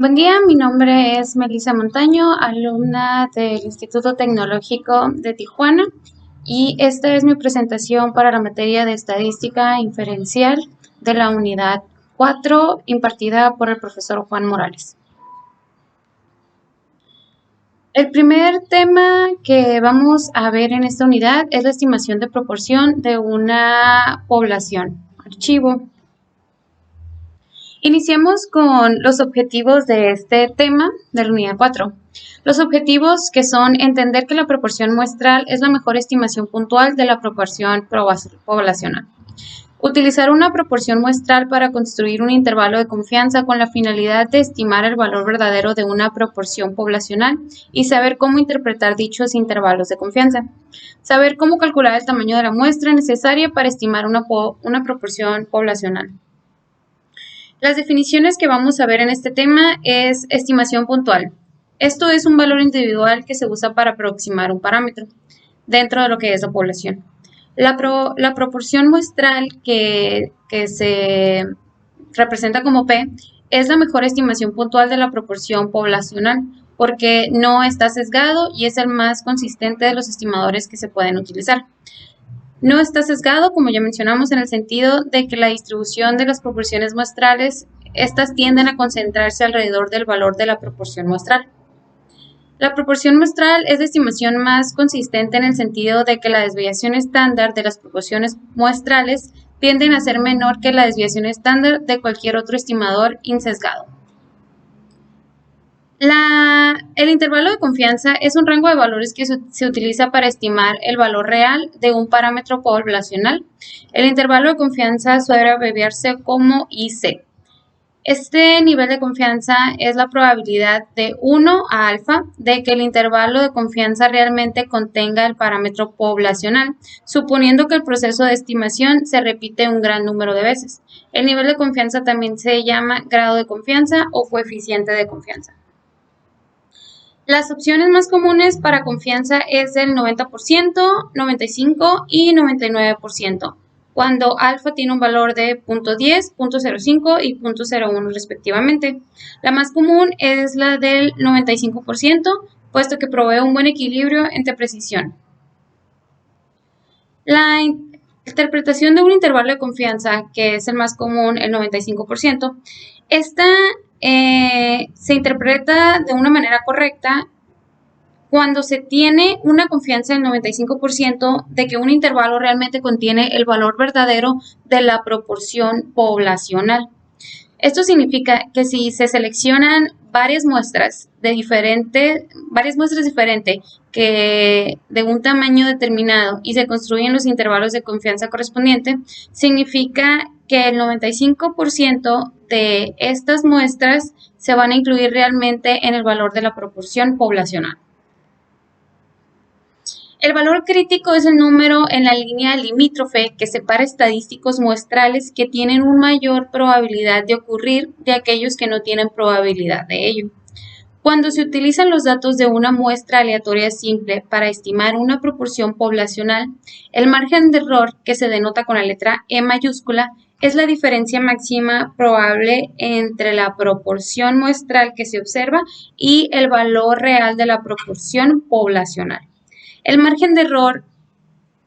Buen día, mi nombre es Melissa Montaño, alumna del Instituto Tecnológico de Tijuana, y esta es mi presentación para la materia de Estadística Inferencial de la Unidad 4, impartida por el profesor Juan Morales. El primer tema que vamos a ver en esta unidad es la estimación de proporción de una población. Archivo. Iniciamos con los objetivos de este tema de la unidad 4. Los objetivos que son entender que la proporción muestral es la mejor estimación puntual de la proporción poblacional. Utilizar una proporción muestral para construir un intervalo de confianza con la finalidad de estimar el valor verdadero de una proporción poblacional y saber cómo interpretar dichos intervalos de confianza. Saber cómo calcular el tamaño de la muestra necesaria para estimar una proporción poblacional. Las definiciones que vamos a ver en este tema es estimación puntual. Esto es un valor individual que se usa para aproximar un parámetro dentro de lo que es la población. La proporción muestral que se representa como P es la mejor estimación puntual de la proporción poblacional porque no está sesgado y es el más consistente de los estimadores que se pueden utilizar. No está sesgado, como ya mencionamos, en el sentido de que la distribución de las proporciones muestrales, estas tienden a concentrarse alrededor del valor de la proporción muestral. La proporción muestral es la estimación más consistente en el sentido de que la desviación estándar de las proporciones muestrales tienden a ser menor que la desviación estándar de cualquier otro estimador insesgado. El intervalo de confianza es un rango de valores que se utiliza para estimar el valor real de un parámetro poblacional. El intervalo de confianza suele abreviarse como IC. Este nivel de confianza es la probabilidad de 1 a alfa de que el intervalo de confianza realmente contenga el parámetro poblacional, suponiendo que el proceso de estimación se repite un gran número de veces. El nivel de confianza también se llama grado de confianza o coeficiente de confianza. Las opciones más comunes para confianza es del 90%, 95% y 99%, cuando alfa tiene un valor de 0.10, 0.05 y 0.01 respectivamente. La más común es la del 95%, puesto que provee un buen equilibrio entre precisión. La interpretación de un intervalo de confianza, que es el más común, el 95%, se interpreta de una manera correcta cuando se tiene una confianza del 95% de que un intervalo realmente contiene el valor verdadero de la proporción poblacional. Esto significa que si se seleccionan varias muestras diferentes que de un tamaño determinado y se construyen los intervalos de confianza correspondientes, significa que el 95% de estas muestras se van a incluir realmente en el valor de la proporción poblacional. El valor crítico es el número en la línea limítrofe que separa estadísticos muestrales que tienen una mayor probabilidad de ocurrir de aquellos que no tienen probabilidad de ello. Cuando se utilizan los datos de una muestra aleatoria simple para estimar una proporción poblacional, el margen de error, que se denota con la letra E mayúscula, es la diferencia máxima probable entre la proporción muestral que se observa y el valor real de la proporción poblacional. El margen de error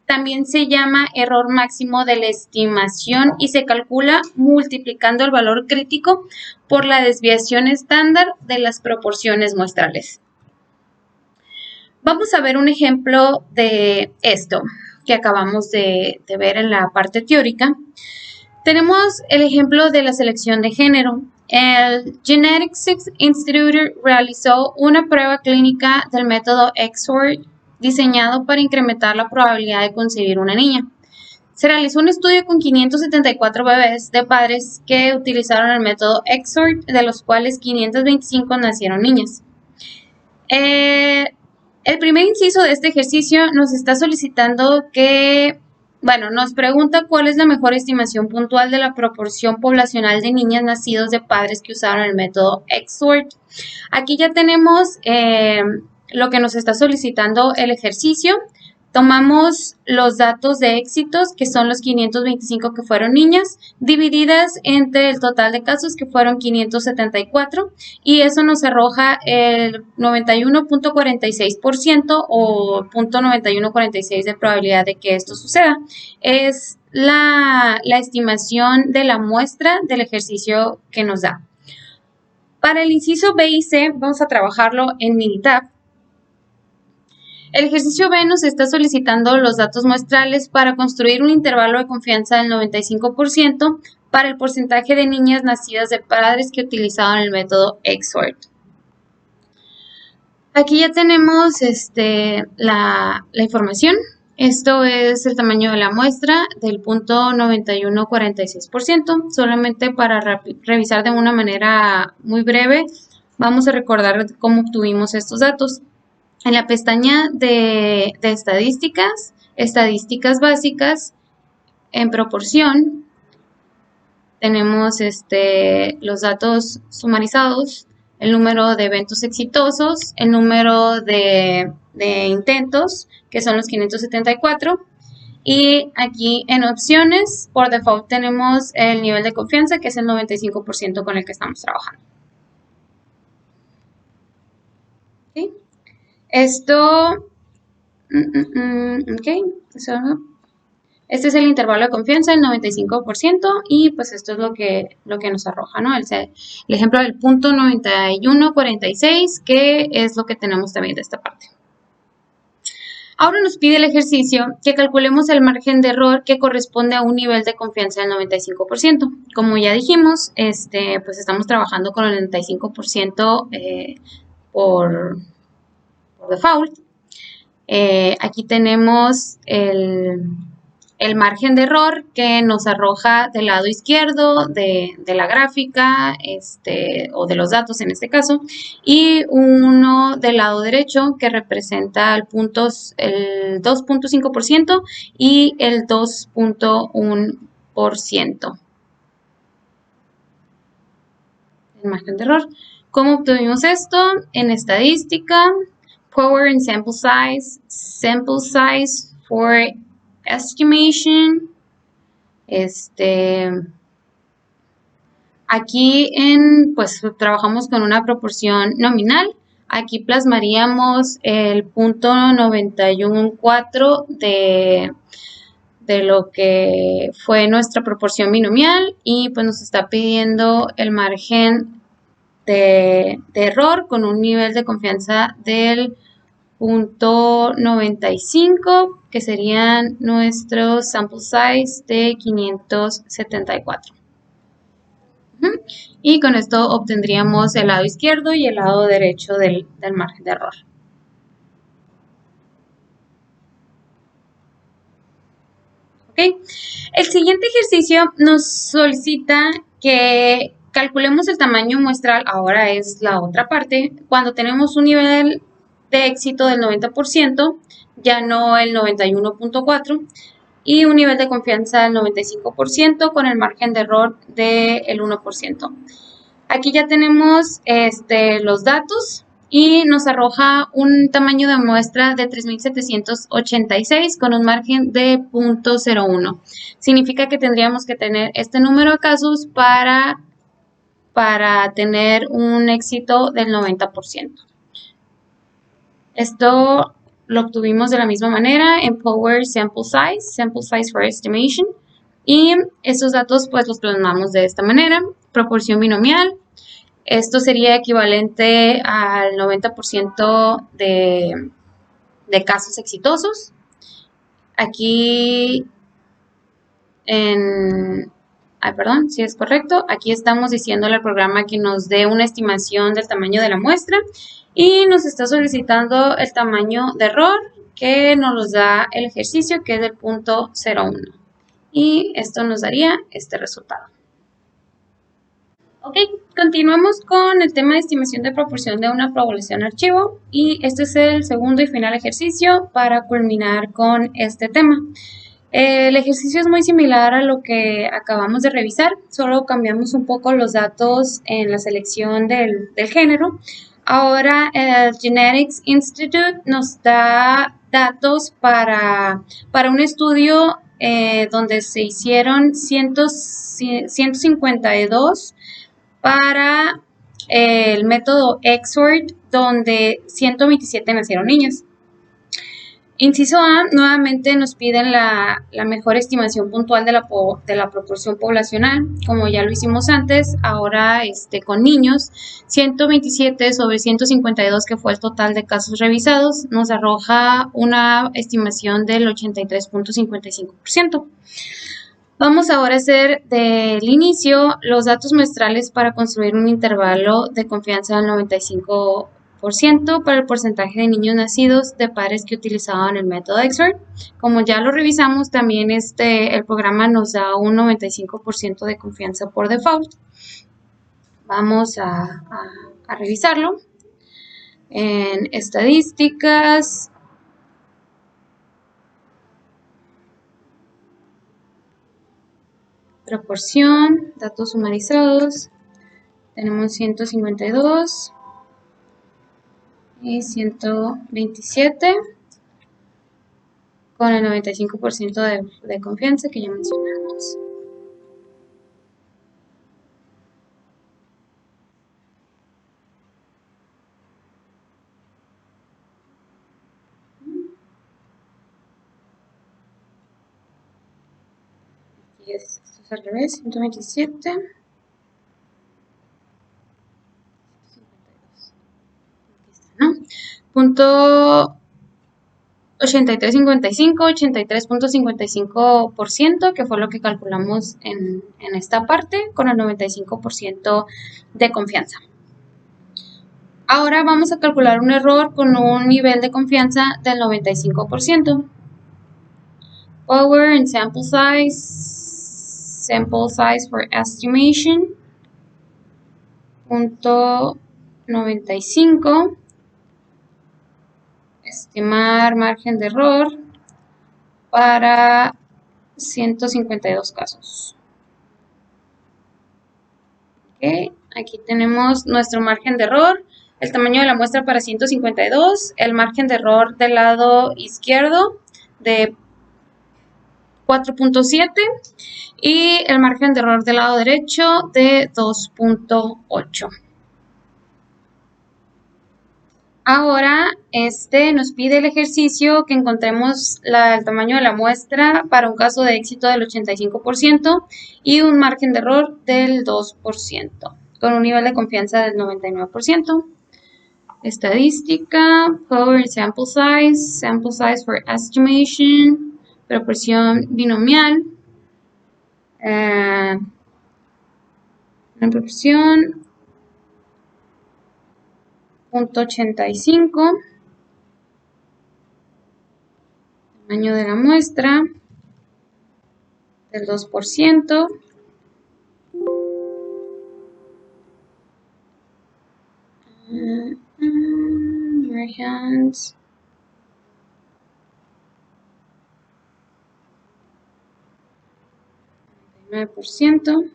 también se llama error máximo de la estimación y se calcula multiplicando el valor crítico por la desviación estándar de las proporciones muestrales. Vamos a ver un ejemplo de esto que acabamos de ver en la parte teórica. Tenemos el ejemplo de la selección de género. El Genetics Institute realizó una prueba clínica del método XOR diseñado para incrementar la probabilidad de concebir una niña. Se realizó un estudio con 574 bebés de padres que utilizaron el método XOR, de los cuales 525 nacieron niñas. El primer inciso de este ejercicio nos está solicitando nos pregunta cuál es la mejor estimación puntual de la proporción poblacional de niñas nacidos de padres que usaron el método XOR. Aquí ya tenemos lo que nos está solicitando el ejercicio. Tomamos los datos de éxitos, que son los 525 que fueron niñas, divididas entre el total de casos, que fueron 574, y eso nos arroja el 91.46% o 0.9146 de probabilidad de que esto suceda. Es la estimación de la muestra del ejercicio que nos da. Para el inciso B y C, vamos a trabajarlo en Minitab. El ejercicio B nos está solicitando los datos muestrales para construir un intervalo de confianza del 95% para el porcentaje de niñas nacidas de padres que utilizaban el método XOR. Aquí ya tenemos la información. Esto es el tamaño de la muestra del 0.9146%. Solamente para revisar de una manera muy breve, vamos a recordar cómo obtuvimos estos datos. En la pestaña de estadísticas, estadísticas básicas, en proporción, tenemos los datos sumarizados, el número de eventos exitosos, el número de intentos, que son los 574, y aquí en opciones, por default tenemos el nivel de confianza, que es el 95% con el que estamos trabajando. ¿Okay? Esto, este es el intervalo de confianza, el 95%, y pues esto es lo que nos arroja, ¿no? El ejemplo del 0.9146, que es lo que tenemos también de esta parte. Ahora nos pide el ejercicio que calculemos el margen de error que corresponde a un nivel de confianza del 95%. Como ya dijimos, pues estamos trabajando con el 95% por default. Aquí tenemos el margen de error que nos arroja del lado izquierdo de la gráfica, o de los datos en este caso, y uno del lado derecho que representa el 2.5% y el 2.1%. El margen de error. ¿Cómo obtuvimos esto? En estadística, Power and sample size for estimation. Aquí pues trabajamos con una proporción nominal. Aquí plasmaríamos el 0.914 de lo que fue nuestra proporción binomial, y pues nos está pidiendo el margen de error con un nivel de confianza del 0.95, que serían nuestros sample size de 574. Y con esto obtendríamos el lado izquierdo y el lado derecho del margen de error. ¿Okay? El siguiente ejercicio nos solicita que calculemos el tamaño muestral, ahora es la otra parte, cuando tenemos un nivel de éxito del 90%, ya no el 91.4%, y un nivel de confianza del 95% con el margen de error del 1%. Aquí ya tenemos los datos y nos arroja un tamaño de muestra de 3.786 con un margen de 0.01. Significa que tendríamos que tener este número de casos para tener un éxito del 90%. Esto lo obtuvimos de la misma manera en Power Sample Size for Estimation, y estos datos pues los plasmamos de esta manera: proporción binomial, esto sería equivalente al 90% de casos exitosos. Aquí perdón, si es correcto, aquí estamos diciéndole al programa que nos dé una estimación del tamaño de la muestra, y nos está solicitando el tamaño de error que nos da el ejercicio, que es del 0.01. Y esto nos daría este resultado. Ok, continuamos con el tema de estimación de proporción de una población archivo, y este es el segundo y final ejercicio para culminar con este tema. El ejercicio es muy similar a lo que acabamos de revisar, solo cambiamos un poco los datos en la selección del género. Ahora el Genetics Institute nos da datos para un estudio donde se hicieron 152 para el método XORD, donde 127 nacieron niñas. Inciso A, nuevamente nos piden la mejor estimación puntual de la proporción poblacional, como ya lo hicimos antes, ahora con niños, 127 sobre 152, que fue el total de casos revisados, nos arroja una estimación del 83.55%. Vamos ahora a hacer del inicio los datos muestrales para construir un intervalo de confianza del 95% para el porcentaje de niños nacidos de padres que utilizaban el método XORD. Como ya lo revisamos, también el programa nos da un 95% de confianza por default. Vamos a revisarlo. En estadísticas, proporción, datos sumarizados, tenemos 152 y 127 con el 95% de confianza que ya mencionamos. Aquí esto es al revés, 127. ¿No? Punto 83.55, 83.55%, que fue lo que calculamos en esta parte, con el 95% de confianza. Ahora vamos a calcular un error con un nivel de confianza del 95%. Power and sample size for estimation, punto 95. Estimar margen de error para 152 casos. Okay. Aquí tenemos nuestro margen de error, el tamaño de la muestra para 152, el margen de error del lado izquierdo de 4.7 y el margen de error del lado derecho de 2.8. Ahora, nos pide el ejercicio que encontremos el tamaño de la muestra para un caso de éxito del 85% y un margen de error del 2%, con un nivel de confianza del 99%. Estadística, power sample size for estimation, proporción binomial, la proporción 0.85, tamaño de la muestra del 2%, margins, %.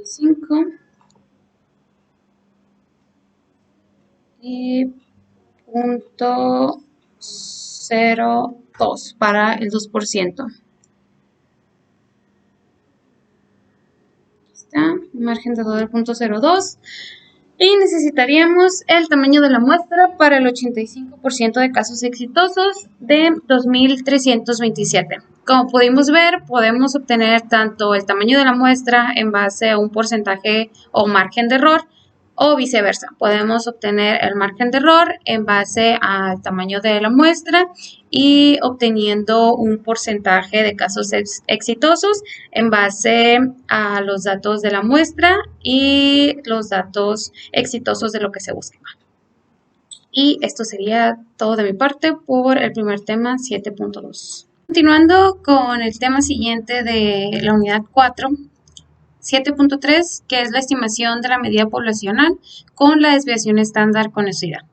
85 y 0.02 para el 2%. Aquí está, margen de error del 0.02. Y necesitaríamos el tamaño de la muestra para el 85% de casos exitosos de 2.327. Como pudimos ver, podemos obtener tanto el tamaño de la muestra en base a un porcentaje o margen de error, o viceversa. Podemos obtener el margen de error en base al tamaño de la muestra y obteniendo un porcentaje de casos exitosos en base a los datos de la muestra y los datos exitosos de lo que se busca. Y esto sería todo de mi parte por el primer tema 7.2. Continuando con el tema siguiente de la unidad 4, 7.3, que es la estimación de la medida poblacional con la desviación estándar conocida.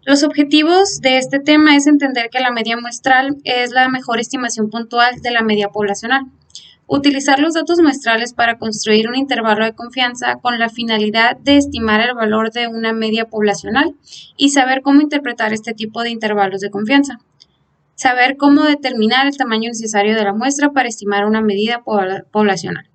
Los objetivos de este tema es entender que la media muestral es la mejor estimación puntual de la media poblacional. Utilizar los datos muestrales para construir un intervalo de confianza con la finalidad de estimar el valor de una media poblacional y saber cómo interpretar este tipo de intervalos de confianza. Saber cómo determinar el tamaño necesario de la muestra para estimar una medida poblacional.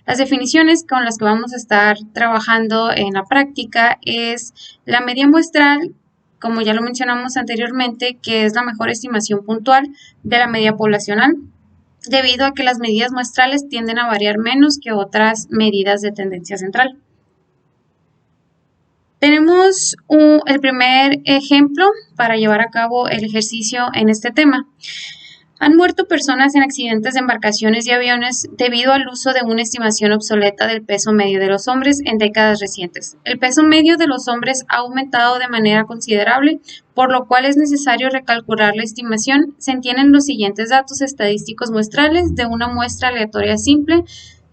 Las definiciones con las que vamos a estar trabajando en la práctica es la media muestral, como ya lo mencionamos anteriormente, que es la mejor estimación puntual de la media poblacional, debido a que las medidas muestrales tienden a variar menos que otras medidas de tendencia central. Tenemos el primer ejemplo para llevar a cabo el ejercicio en este tema. Han muerto personas en accidentes de embarcaciones y aviones debido al uso de una estimación obsoleta del peso medio de los hombres en décadas recientes. El peso medio de los hombres ha aumentado de manera considerable, por lo cual es necesario recalcular la estimación. Se tienen los siguientes datos estadísticos muestrales de una muestra aleatoria simple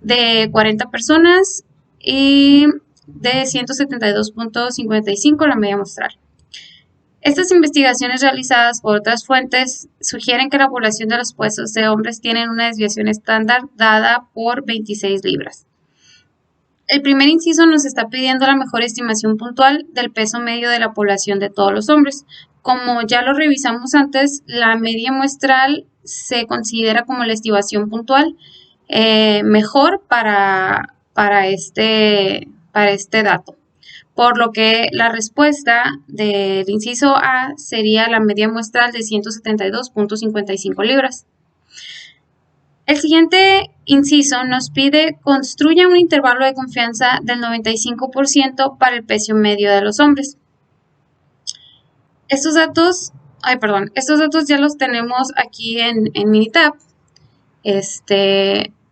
de 40 personas y de 172.55 la media muestral. Estas investigaciones realizadas por otras fuentes sugieren que la población de los puestos de hombres tienen una desviación estándar dada por 26 libras. El primer inciso nos está pidiendo la mejor estimación puntual del peso medio de la población de todos los hombres. Como ya lo revisamos antes, la media muestral se considera como la estimación puntual mejor para este dato. Por lo que la respuesta del inciso A sería la media muestral de 172.55 libras. El siguiente inciso nos pide construya un intervalo de confianza del 95% para el peso medio de los hombres. Estos datos ya los tenemos aquí en Minitab.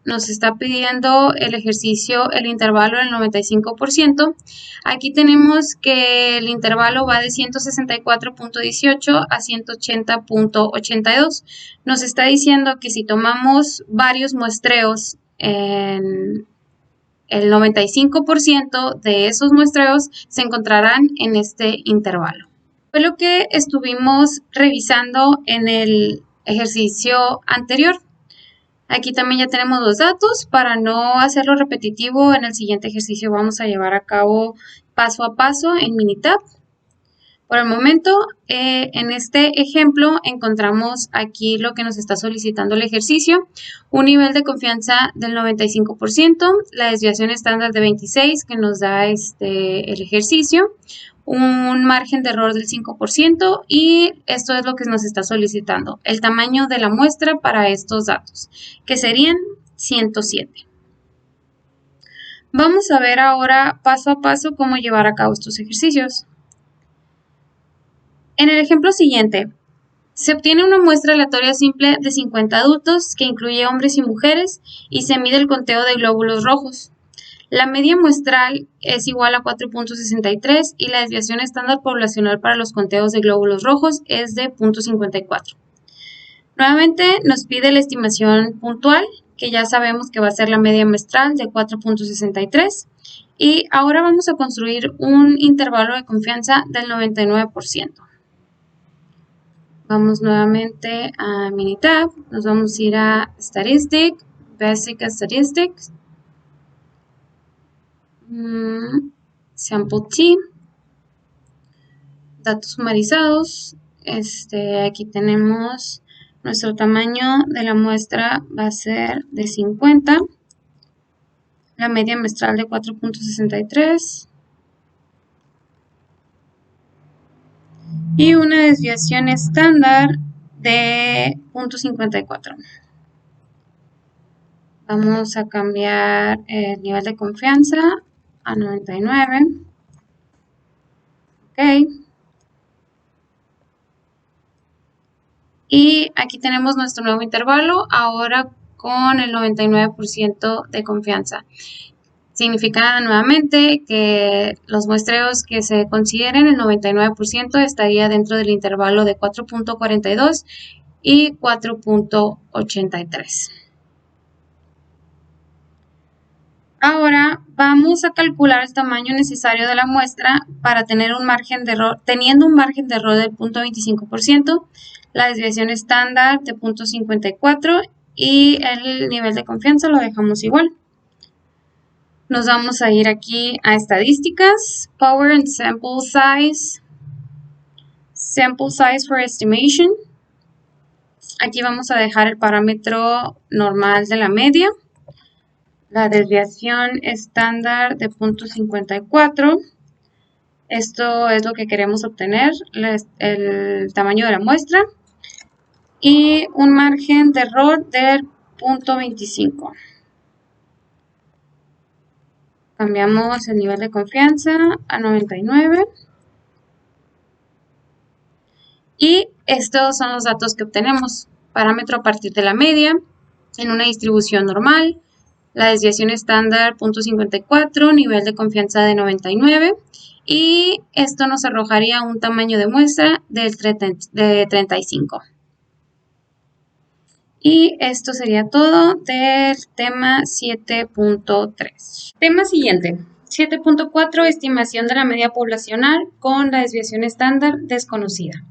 Nos está pidiendo el ejercicio, el intervalo del 95%. Aquí tenemos que el intervalo va de 164.18 a 180.82. Nos está diciendo que si tomamos varios muestreos, el 95% de esos muestreos se encontrarán en este intervalo. Fue lo que estuvimos revisando en el ejercicio anterior. Aquí también ya tenemos los datos. Para no hacerlo repetitivo, en el siguiente ejercicio vamos a llevar a cabo paso a paso en Minitab. Por el momento, en este ejemplo encontramos aquí lo que nos está solicitando el ejercicio. Un nivel de confianza del 95%, la desviación estándar de 26 que nos da el ejercicio, un margen de error del 5% y esto es lo que nos está solicitando, el tamaño de la muestra para estos datos, que serían 107. Vamos a ver ahora paso a paso cómo llevar a cabo estos ejercicios. En el ejemplo siguiente, se obtiene una muestra aleatoria simple de 50 adultos que incluye hombres y mujeres y se mide el conteo de glóbulos rojos. La media muestral es igual a 4.63 y la desviación estándar poblacional para los conteos de glóbulos rojos es de 0.54. Nuevamente nos pide la estimación puntual, que ya sabemos que va a ser la media muestral de 4.63. Y ahora vamos a construir un intervalo de confianza del 99%. Vamos nuevamente a Minitab, nos vamos a ir a Statistics, Basic Statistics. Sample T, datos sumarizados. Aquí tenemos nuestro tamaño de la muestra va a ser de 50, la media muestral de 4.63 y una desviación estándar de 0.54. Vamos a cambiar el nivel de confianza a 99. Ok. Y aquí tenemos nuestro nuevo intervalo, ahora con el 99% de confianza. Significa nuevamente que los muestreos que se consideren, el 99% estaría dentro del intervalo de 4.42 y 4.83. Ahora vamos a calcular el tamaño necesario de la muestra para tener un margen de error, teniendo un margen de error del 0.25%, la desviación estándar de 0.54 y el nivel de confianza lo dejamos igual. Nos vamos a ir aquí a estadísticas, Power and Sample Size for Estimation. Aquí vamos a dejar el parámetro normal de la media, la desviación estándar de 0.54. Esto es lo que queremos obtener, el tamaño de la muestra, y un margen de error del 0.25. Cambiamos el nivel de confianza a 99. Y estos son los datos que obtenemos. Parámetro a partir de la media, en una distribución normal, la desviación estándar 0.54, nivel de confianza de 99, y esto nos arrojaría un tamaño de muestra de 35. Y esto sería todo del tema 7.3. Tema siguiente. 7.4, estimación de la media poblacional con la desviación estándar desconocida.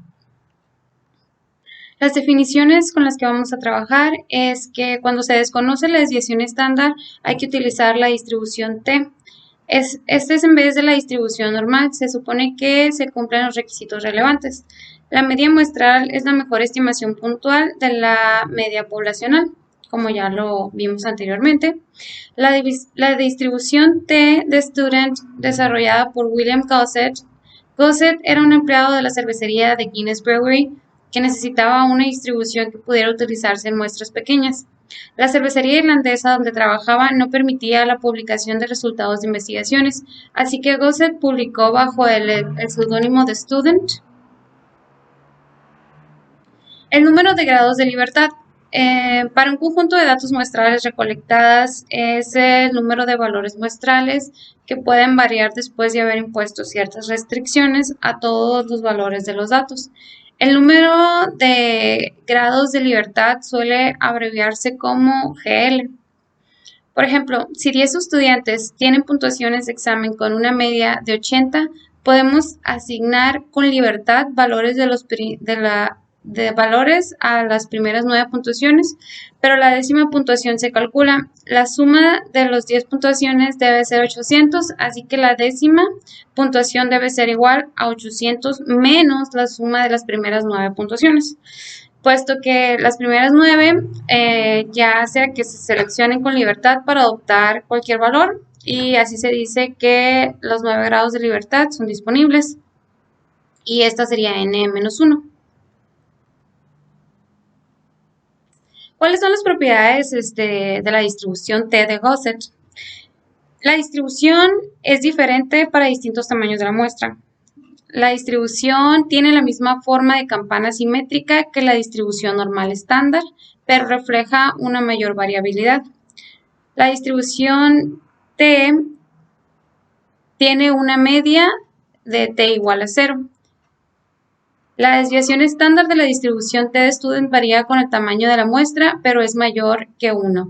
Las definiciones con las que vamos a trabajar es que cuando se desconoce la desviación estándar hay que utilizar la distribución T. Este es en vez de la distribución normal, se supone que se cumplen los requisitos relevantes. La media muestral es la mejor estimación puntual de la media poblacional, como ya lo vimos anteriormente. La distribución T de Student, desarrollada por William Gossett. Gossett era un empleado de la cervecería de Guinness Brewery que necesitaba una distribución que pudiera utilizarse en muestras pequeñas. La cervecería irlandesa donde trabajaba no permitía la publicación de resultados de investigaciones, así que Gossett publicó bajo el seudónimo de Student. El número de grados de libertad. Para un conjunto de datos muestrales recolectadas es el número de valores muestrales que pueden variar después de haber impuesto ciertas restricciones a todos los valores de los datos. El número de grados de libertad suele abreviarse como GL. Por ejemplo, si 10 estudiantes tienen puntuaciones de examen con una media de 80, podemos asignar con libertad valores valores a las primeras 9 puntuaciones, pero la décima puntuación se calcula. La suma de las 10 puntuaciones debe ser 800, así que la décima puntuación debe ser igual a 800 menos la suma de las primeras 9 puntuaciones. Puesto que las primeras 9 ya sea que se seleccionen con libertad para adoptar cualquier valor, y así se dice que los 9 grados de libertad son disponibles, y esta sería n-1. ¿Cuáles son las propiedades de la distribución T de Gossett? La distribución es diferente para distintos tamaños de la muestra. La distribución tiene la misma forma de campana simétrica que la distribución normal estándar, pero refleja una mayor variabilidad. La distribución T tiene una media de T igual a 0. La desviación estándar de la distribución T de Student varía con el tamaño de la muestra, pero es mayor que 1.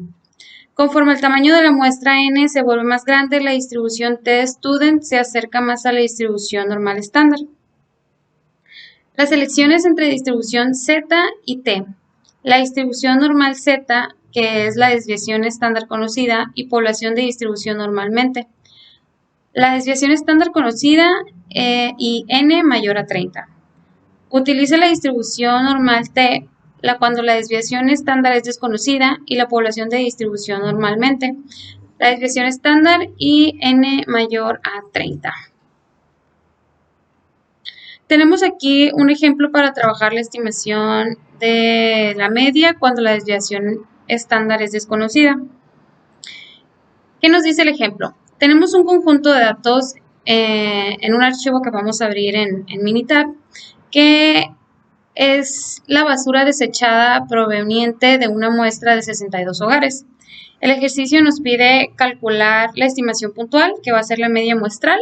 Conforme el tamaño de la muestra n se vuelve más grande, la distribución T de Student se acerca más a la distribución normal estándar. Las elecciones entre distribución Z y T. La distribución normal Z, que es la desviación estándar conocida, y población de distribución normalmente. La desviación estándar conocida y n mayor a 30. Utiliza la distribución normal T cuando la desviación estándar es desconocida y la población de distribución normalmente. La desviación estándar y n mayor a 30. Tenemos aquí un ejemplo para trabajar la estimación de la media cuando la desviación estándar es desconocida. ¿Qué nos dice el ejemplo? Tenemos un conjunto de datos en un archivo que vamos a abrir en Minitab, que es la basura desechada proveniente de una muestra de 62 hogares. El ejercicio nos pide calcular la estimación puntual, que va a ser la media muestral.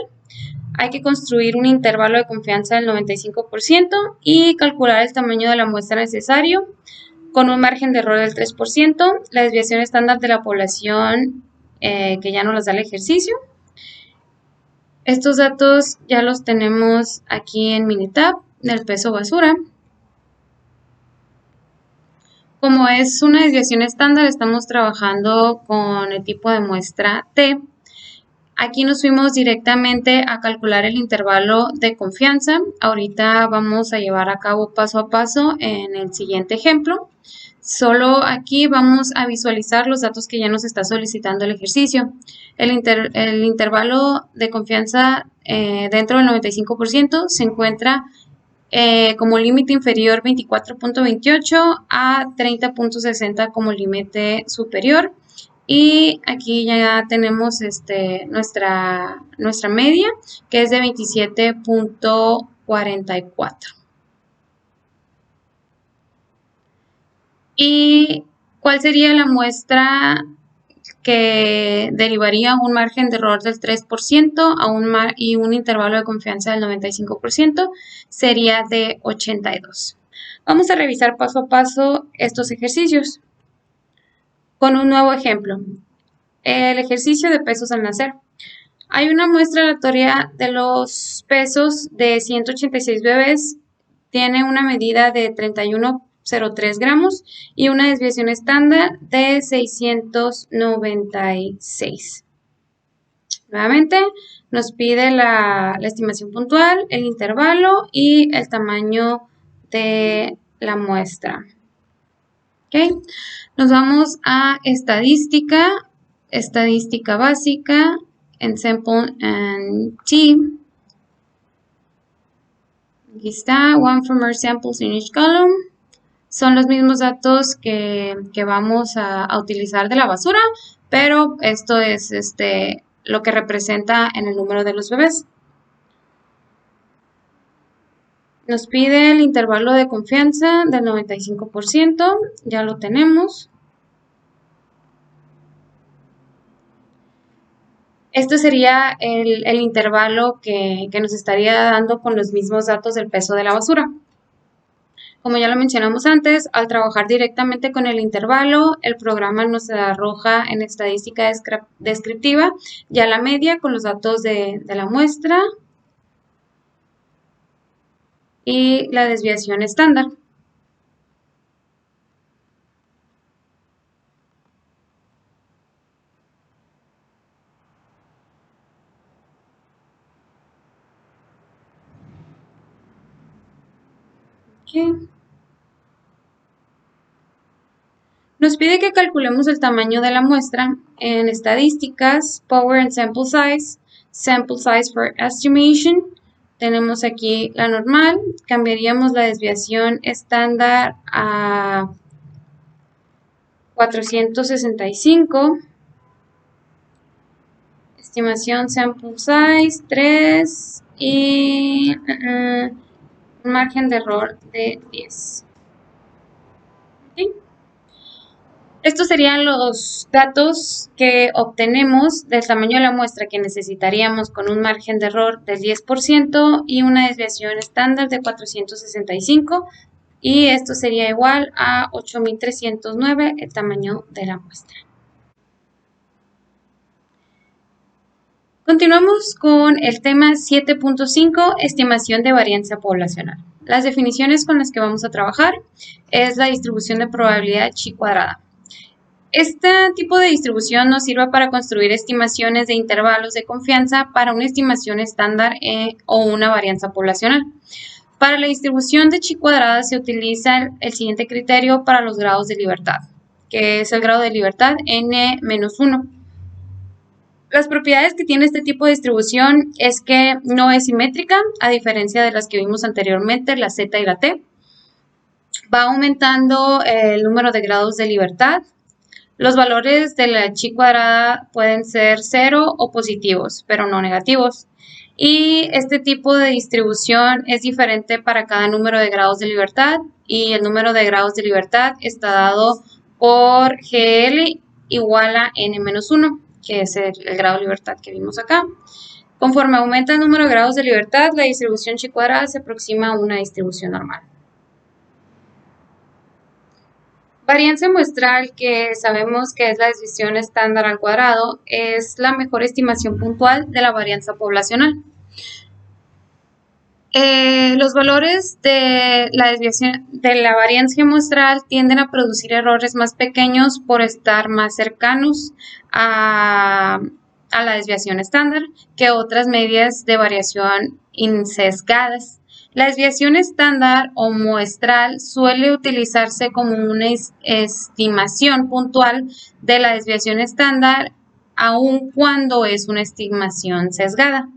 Hay que construir un intervalo de confianza del 95% y calcular el tamaño de la muestra necesario con un margen de error del 3%, la desviación estándar de la población que ya nos las da el ejercicio. Estos datos ya los tenemos aquí en Minitab del peso basura. Como es una desviación estándar, estamos trabajando con el tipo de muestra T. Aquí nos fuimos directamente a calcular el intervalo de confianza. Ahorita vamos a llevar a cabo paso a paso en el siguiente ejemplo. Solo aquí vamos a visualizar los datos que ya nos está solicitando el ejercicio. El intervalo de confianza dentro del 95% se encuentra como límite inferior 24.28 a 30.60 como límite superior. Y aquí ya tenemos nuestra media, que es de 27.44. ¿Y cuál sería la muestra que derivaría un margen de error del 3% y un intervalo de confianza del 95%? Sería de 82. Vamos a revisar paso a paso estos ejercicios con un nuevo ejemplo. El ejercicio de pesos al nacer. Hay una muestra aleatoria de los pesos de 186 bebés. Tiene una medida de 31,03 gramos y una desviación estándar de 696. Nuevamente nos pide la estimación puntual, el intervalo y el tamaño de la muestra. ¿Okay? Nos vamos a estadística básica, en sample and T. Aquí está, one from our samples in each column. Son los mismos datos que vamos a utilizar de la basura, pero esto es lo que representa en el número de los bebés. Nos pide el intervalo de confianza del 95%, ya lo tenemos. Este sería el intervalo que nos estaría dando con los mismos datos del peso de la basura. Como ya lo mencionamos antes, al trabajar directamente con el intervalo, el programa nos arroja en estadística descriptiva ya la media con los datos de la muestra y la desviación estándar. Okay. Nos pide que calculemos el tamaño de la muestra en estadísticas, Power and Sample Size for Estimation. Tenemos aquí la normal, cambiaríamos la desviación estándar a 465. Estimación Sample Size 3 y un margen de error de 10. ¿Okay? Estos serían los datos que obtenemos del tamaño de la muestra que necesitaríamos con un margen de error del 10% y una desviación estándar de 465, y esto sería igual a 8,309 el tamaño de la muestra. Continuamos con el tema 7.5, estimación de varianza poblacional. Las definiciones con las que vamos a trabajar es la distribución de probabilidad chi cuadrada. Este tipo de distribución nos sirve para construir estimaciones de intervalos de confianza para una estimación estándar o una varianza poblacional. Para la distribución de chi cuadrada se utiliza el siguiente criterio para los grados de libertad, que es el grado de libertad n-1. Las propiedades que tiene este tipo de distribución es que no es simétrica, a diferencia de las que vimos anteriormente, la z y la t. Va aumentando el número de grados de libertad. Los valores de la chi cuadrada pueden ser 0 o positivos, pero no negativos. Y este tipo de distribución es diferente para cada número de grados de libertad, y el número de grados de libertad está dado por GL igual a n-1, que es el grado de libertad que vimos acá. Conforme aumenta el número de grados de libertad, la distribución chi cuadrada se aproxima a una distribución normal. Varianza muestral, que sabemos que es la desviación estándar al cuadrado, es la mejor estimación puntual de la varianza poblacional. Los valores de la desviación de la variancia muestral tienden a producir errores más pequeños por estar más cercanos a la desviación estándar que otras medidas de variación insesgadas. La desviación estándar o muestral suele utilizarse como una estimación puntual de la desviación estándar, aun cuando es una estimación sesgada.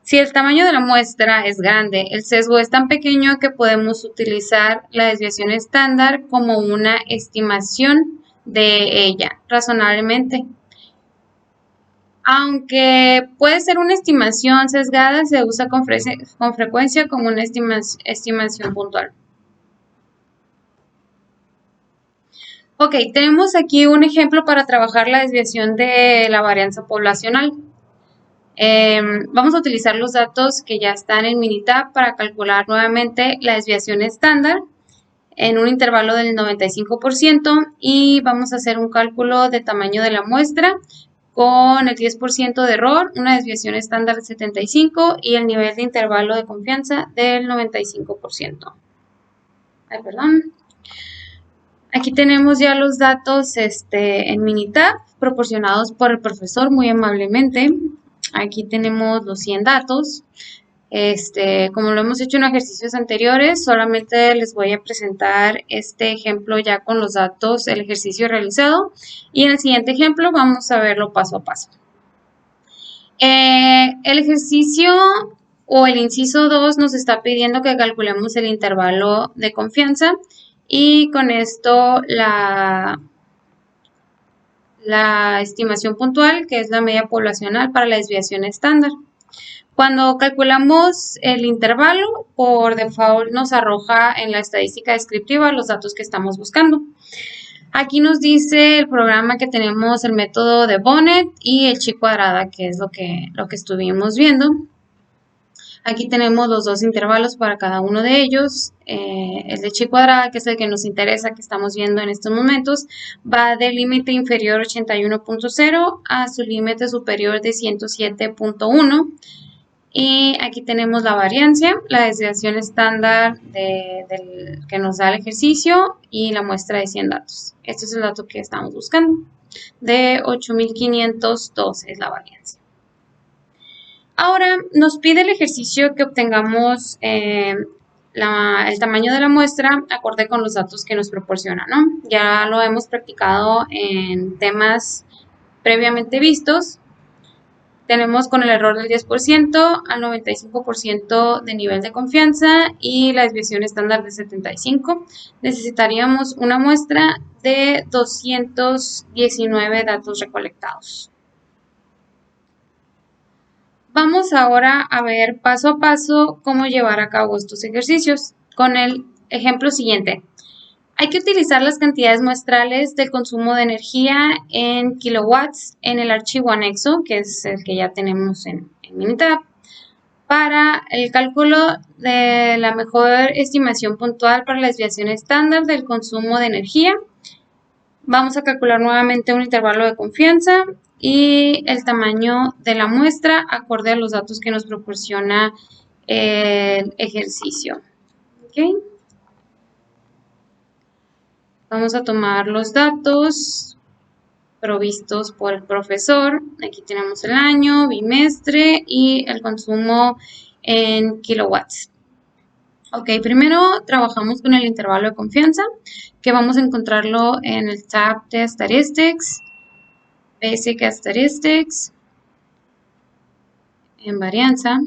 Si el tamaño de la muestra es grande, el sesgo es tan pequeño que podemos utilizar la desviación estándar como una estimación de ella razonablemente. Aunque puede ser una estimación sesgada, se usa con frecuencia como una estimación puntual. Ok, tenemos aquí un ejemplo para trabajar la desviación de la varianza poblacional. Vamos a utilizar los datos que ya están en Minitab para calcular nuevamente la desviación estándar en un intervalo del 95% y vamos a hacer un cálculo de tamaño de la muestra con el 10% de error, una desviación estándar de 75 y el nivel de intervalo de confianza del 95%. Ay, perdón. Aquí tenemos ya los datos en Minitab proporcionados por el profesor muy amablemente. Aquí tenemos los 100 datos. Como lo hemos hecho en ejercicios anteriores, solamente les voy a presentar este ejemplo ya con los datos, el ejercicio realizado. Y en el siguiente ejemplo vamos a verlo paso a paso. El ejercicio o el inciso 2 nos está pidiendo que calculemos el intervalo de confianza y con esto la estimación puntual, que es la media poblacional para la desviación estándar. Cuando calculamos el intervalo, por default nos arroja en la estadística descriptiva los datos que estamos buscando. Aquí nos dice el programa que tenemos el método de Bonnet y el chi cuadrada, que es lo que estuvimos viendo. Aquí tenemos los dos intervalos para cada uno de ellos. El de chi cuadrada, que es el que nos interesa, que estamos viendo en estos momentos, va del límite inferior 81.0 a su límite superior de 107.1. Y aquí tenemos la variancia, la desviación estándar que nos da el ejercicio y la muestra de 100 datos. Este es el dato que estamos buscando. De 8.502 es la variancia. Ahora nos pide el ejercicio que obtengamos el tamaño de la muestra acorde con los datos que nos proporciona, ¿no? Ya lo hemos practicado en temas previamente vistos. Tenemos con el error del 10% al 95% de nivel de confianza y la desviación estándar de 75. Necesitaríamos una muestra de 219 datos recolectados. Vamos ahora a ver paso a paso cómo llevar a cabo estos ejercicios. Con el ejemplo siguiente. Hay que utilizar las cantidades muestrales del consumo de energía en kilowatts en el archivo anexo, que es el que ya tenemos en Minitab, para el cálculo de la mejor estimación puntual para la desviación estándar del consumo de energía. Vamos a calcular nuevamente un intervalo de confianza y el tamaño de la muestra acorde a los datos que nos proporciona el ejercicio. ¿Okay? Vamos a tomar los datos provistos por el profesor. Aquí tenemos el año, bimestre y el consumo en kilowatts. Ok, primero trabajamos con el intervalo de confianza, que vamos a encontrarlo en el tab de Statistics, Basic Statistics, en varianza.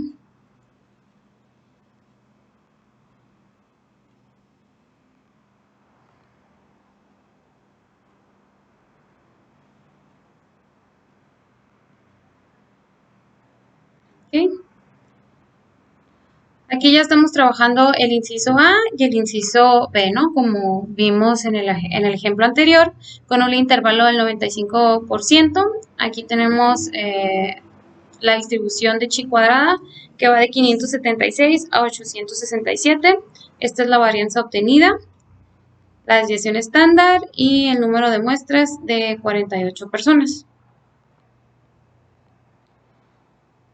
Okay. Aquí ya estamos trabajando el inciso A y el inciso B, ¿no? Como vimos en el ejemplo anterior, con un intervalo del 95%. Aquí tenemos la distribución de chi cuadrada, que va de 576 a 867. Esta es la varianza obtenida, la desviación estándar y el número de muestras de 48 personas.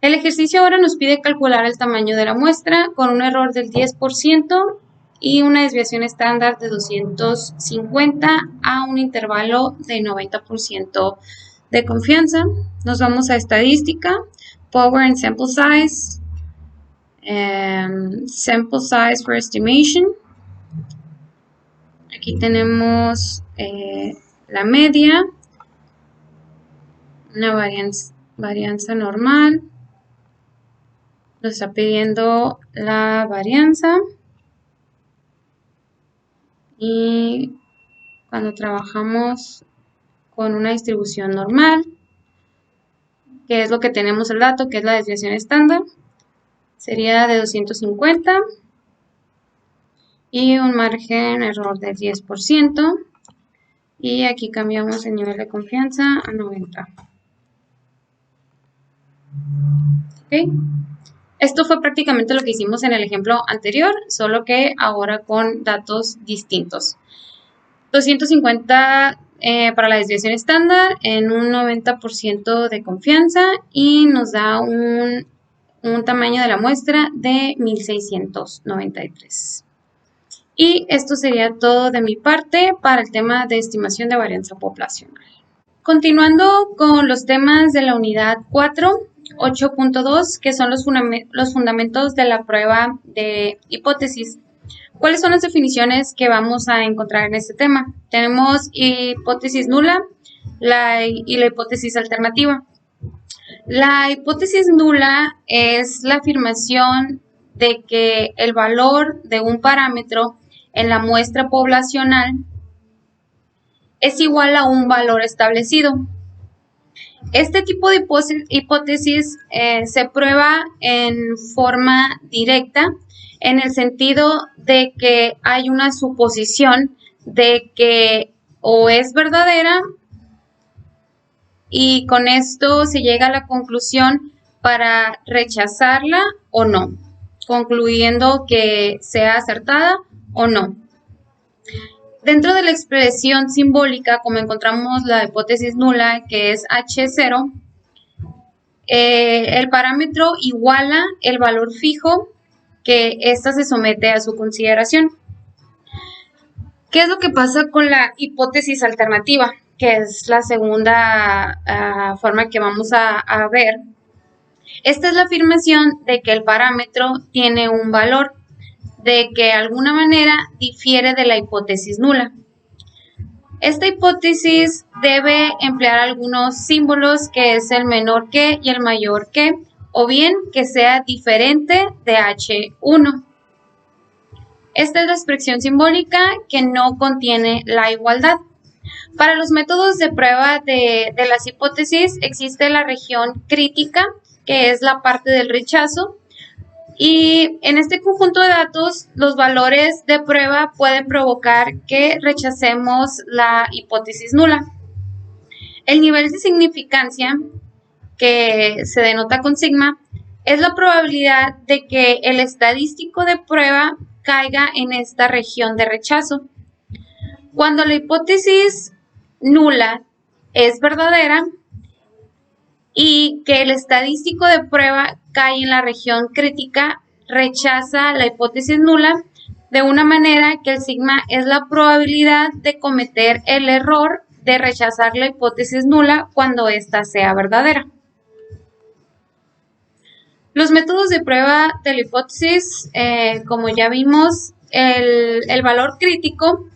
El ejercicio ahora nos pide calcular el tamaño de la muestra con un error del 10% y una desviación estándar de 250 a un intervalo de 90% de confianza. Nos vamos a estadística, power and sample size for estimation. Aquí tenemos la media, una varianza normal. Nos está pidiendo la varianza. Y cuando trabajamos con una distribución normal, que es lo que tenemos el dato, que es la desviación estándar, sería de 250 y un margen error del 10%. Y aquí cambiamos el nivel de confianza a 90. ¿Ok? Esto fue prácticamente lo que hicimos en el ejemplo anterior, solo que ahora con datos distintos. 250 para la desviación estándar en un 90% de confianza y nos da un tamaño de la muestra de 1693. Y esto sería todo de mi parte para el tema de estimación de varianza poblacional. Continuando con los temas de la unidad 4, 8.2, que son los fundamentos de la prueba de hipótesis. ¿Cuáles son las definiciones que vamos a encontrar en este tema? Tenemos hipótesis nula y la hipótesis alternativa. La hipótesis nula es la afirmación de que el valor de un parámetro en la muestra poblacional es igual a un valor establecido. Este tipo de hipótesis se prueba en forma directa, en el sentido de que hay una suposición de que o es verdadera y con esto se llega a la conclusión para rechazarla o no, concluyendo que sea acertada o no. Dentro de la expresión simbólica, como encontramos la hipótesis nula, que es H0, el parámetro iguala el valor fijo que ésta se somete a su consideración. ¿Qué es lo que pasa con la hipótesis alternativa? Que es la segunda forma que vamos a ver. Esta es la afirmación de que el parámetro tiene un valor, de que de alguna manera difiere de la hipótesis nula. Esta hipótesis debe emplear algunos símbolos, que es el menor que y el mayor que, o bien que sea diferente de H1. Esta es la expresión simbólica que no contiene la igualdad. Para los métodos de prueba de las hipótesis existe la región crítica, que es la parte del rechazo, y en este conjunto de datos los valores de prueba pueden provocar que rechacemos la hipótesis nula. El nivel de significancia, que se denota con sigma, es la probabilidad de que el estadístico de prueba caiga en esta región de rechazo. Cuando la hipótesis nula es verdadera y que el estadístico de prueba cae en la región crítica, rechaza la hipótesis nula, de una manera que el sigma es la probabilidad de cometer el error de rechazar la hipótesis nula cuando ésta sea verdadera. Los métodos de prueba de la hipótesis, como ya vimos, el valor crítico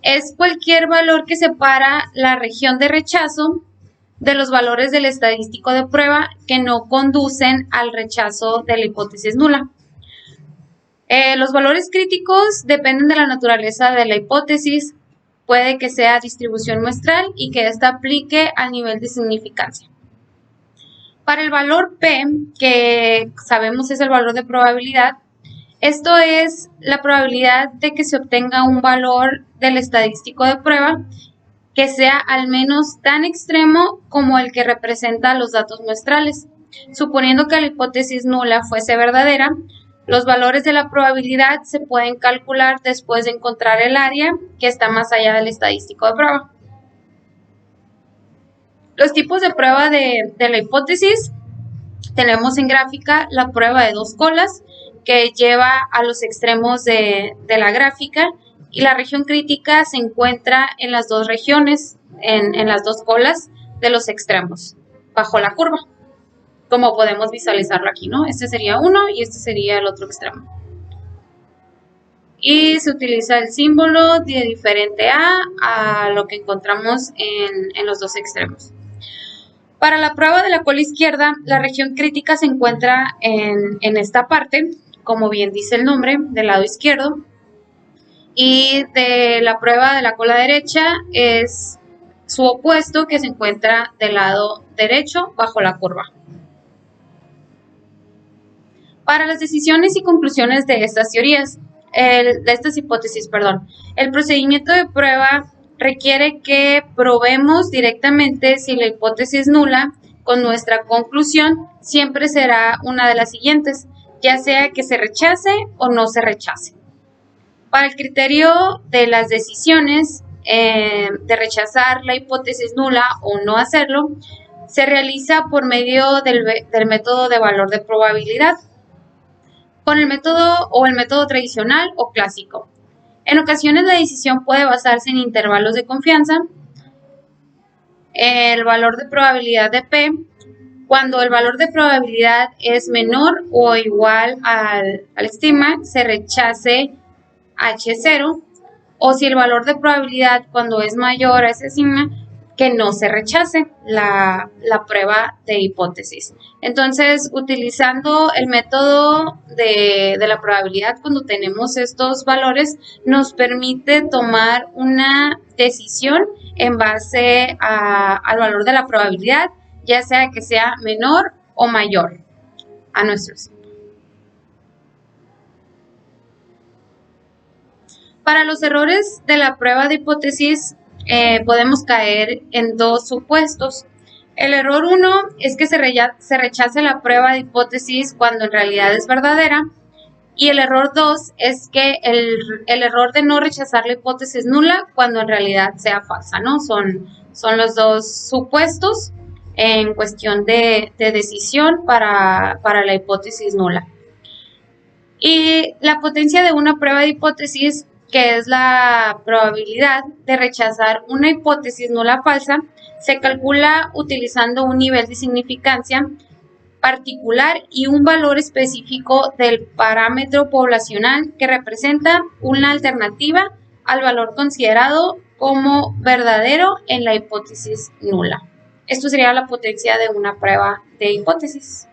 es cualquier valor que separa la región de rechazo de los valores del estadístico de prueba que no conducen al rechazo de la hipótesis nula. Los valores críticos dependen de la naturaleza de la hipótesis. Puede que sea distribución muestral y que ésta aplique al nivel de significancia. Para el valor P, que sabemos es el valor de probabilidad, esto es la probabilidad de que se obtenga un valor del estadístico de prueba que sea al menos tan extremo como el que representa los datos muestrales. Suponiendo que la hipótesis nula fuese verdadera, los valores de la probabilidad se pueden calcular después de encontrar el área que está más allá del estadístico de prueba. Los tipos de prueba de la hipótesis tenemos en gráfica la prueba de dos colas que lleva a los extremos de la gráfica, y la región crítica se encuentra en las dos regiones, en las dos colas de los extremos, bajo la curva, como podemos visualizarlo aquí, ¿no? Este sería uno y este sería el otro extremo. Y se utiliza el símbolo de diferente a lo que encontramos en los dos extremos. Para la prueba de la cola izquierda, la región crítica se encuentra en esta parte, como bien dice el nombre, del lado izquierdo. Y de la prueba de la cola derecha es su opuesto, que se encuentra del lado derecho, bajo la curva. Para las decisiones y conclusiones de estas teorías, de estas hipótesis, el procedimiento de prueba requiere que probemos directamente si la hipótesis nula con nuestra conclusión siempre será una de las siguientes, ya sea que se rechace o no se rechace. Para el criterio de las decisiones de rechazar la hipótesis nula o no hacerlo, se realiza por medio del método de valor de probabilidad, con el método tradicional o clásico. En ocasiones la decisión puede basarse en intervalos de confianza. El valor de probabilidad de P, cuando el valor de probabilidad es menor o igual al estima, se rechace H0, o si el valor de probabilidad cuando es mayor a ese estima, que no se rechace la prueba de hipótesis. Entonces, utilizando el método de la probabilidad, cuando tenemos estos valores, nos permite tomar una decisión en base al valor de la probabilidad, ya sea que sea menor o mayor a nuestros. Para los errores de la prueba de hipótesis, podemos caer en dos supuestos. El error 1 es que se rechace la prueba de hipótesis cuando en realidad es verdadera, y el error 2 es que el error de no rechazar la hipótesis nula cuando en realidad sea falsa, ¿no? Son los dos supuestos en cuestión de decisión para la hipótesis nula. Y la potencia de una prueba de hipótesis, que es la probabilidad de rechazar una hipótesis nula falsa, se calcula utilizando un nivel de significancia particular y un valor específico del parámetro poblacional que representa una alternativa al valor considerado como verdadero en la hipótesis nula. Esto sería la potencia de una prueba de hipótesis.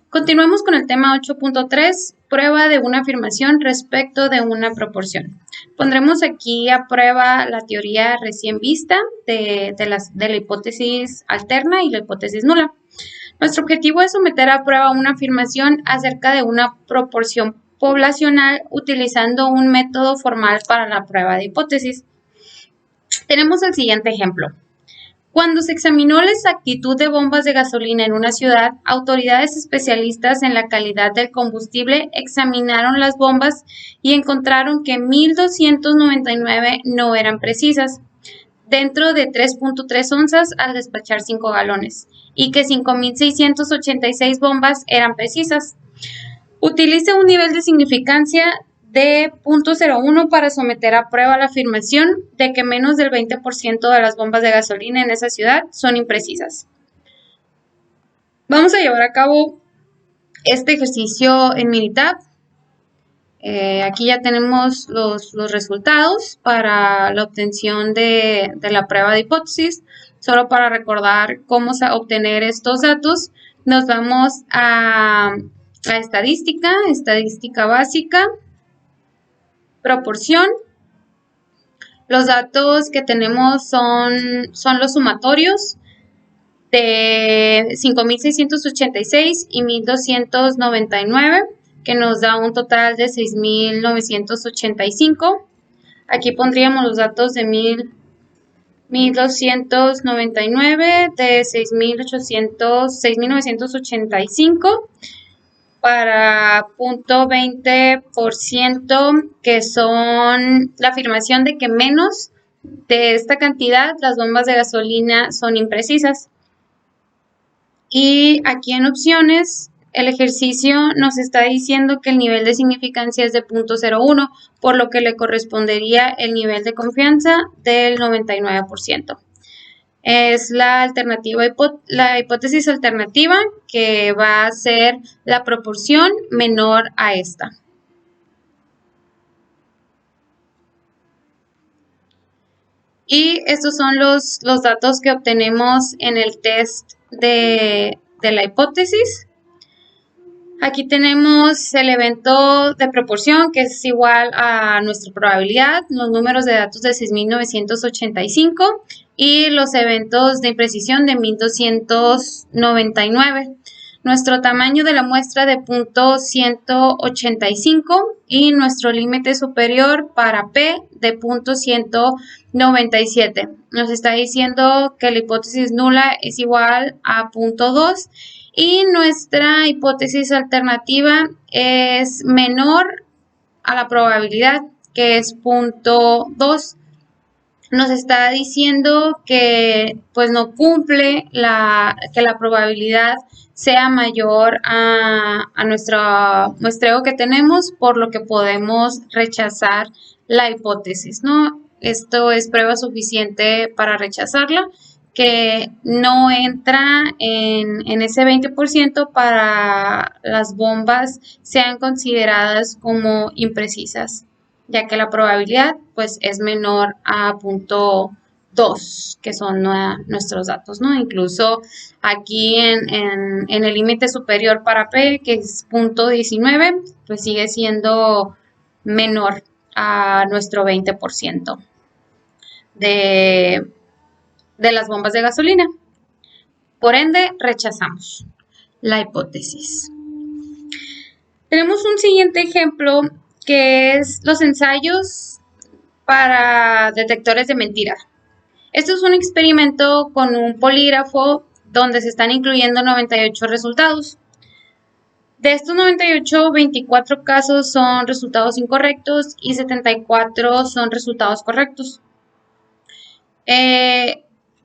Continuamos con el tema 8.3, prueba de una afirmación respecto de una proporción. Pondremos aquí a prueba la teoría recién vista de la hipótesis alterna y la hipótesis nula. Nuestro objetivo es someter a prueba una afirmación acerca de una proporción poblacional utilizando un método formal para la prueba de hipótesis. Tenemos el siguiente ejemplo. Cuando se examinó la exactitud de bombas de gasolina en una ciudad, autoridades especialistas en la calidad del combustible examinaron las bombas y encontraron que 1.299 no eran precisas, dentro de 3.3 onzas al despachar 5 galones, y que 5.686 bombas eran precisas. Utilice un nivel de significancia de 0.01 para someter a prueba la afirmación de que menos del 20% de las bombas de gasolina en esa ciudad son imprecisas. Vamos a llevar a cabo este ejercicio en Minitab. Aquí ya tenemos los resultados para la obtención de la prueba de hipótesis. Solo para recordar cómo obtener estos datos, nos vamos a estadística básica, proporción. Los datos que tenemos son los sumatorios de 5.686 y 1.299, que nos da un total de 6.985. Aquí pondríamos los datos de 1.299, de 6.985, para 0.20%, que son la afirmación de que menos de esta cantidad las bombas de gasolina son imprecisas. Y aquí en opciones, el ejercicio nos está diciendo que el nivel de significancia es de 0.01, por lo que le correspondería el nivel de confianza del 99%. Es la hipótesis alternativa, que va a ser la proporción menor a esta. Y estos son los datos que obtenemos en el test de la hipótesis. Aquí tenemos el evento de proporción, que es igual a nuestra probabilidad, los números de datos de 6.985 y los eventos de imprecisión de 1.299. Nuestro tamaño de la muestra de 0.185 y nuestro límite superior para P de 0.197. Nos está diciendo que la hipótesis nula es igual a 0.2 y nuestra hipótesis alternativa es menor a la probabilidad, que es 0.2. Nos está diciendo que pues no cumple que la probabilidad sea mayor a nuestro muestreo que tenemos, por lo que podemos rechazar la hipótesis, ¿no? Esto es prueba suficiente para rechazarla, que no entra en ese 20% para las bombas sean consideradas como imprecisas, ya que la probabilidad pues es menor a 0.2, que son nuestros datos, ¿no? Incluso aquí en el límite superior para P, que es 0.19, pues sigue siendo menor a nuestro 20% de las bombas de gasolina. Por ende, rechazamos la hipótesis. Tenemos un siguiente ejemplo, que es los ensayos para detectores de mentira. Esto es un experimento con un polígrafo donde se están incluyendo 98 resultados. De estos 98, 24 casos son resultados incorrectos y 74 son resultados correctos.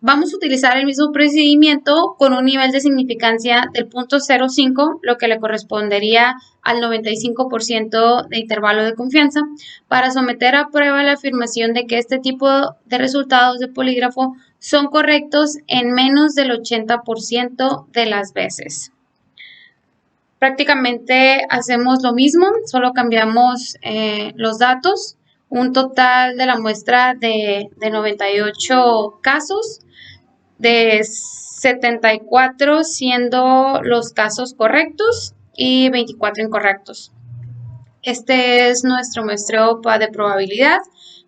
Vamos a utilizar el mismo procedimiento con un nivel de significancia del 0.05, lo que le correspondería al 95% de intervalo de confianza, para someter a prueba la afirmación de que este tipo de resultados de polígrafo son correctos en menos del 80% de las veces. Prácticamente hacemos lo mismo, solo cambiamos los datos. Un total de la muestra de 98 casos, de 74 siendo los casos correctos y 24 incorrectos. Este es nuestro muestreo de probabilidad,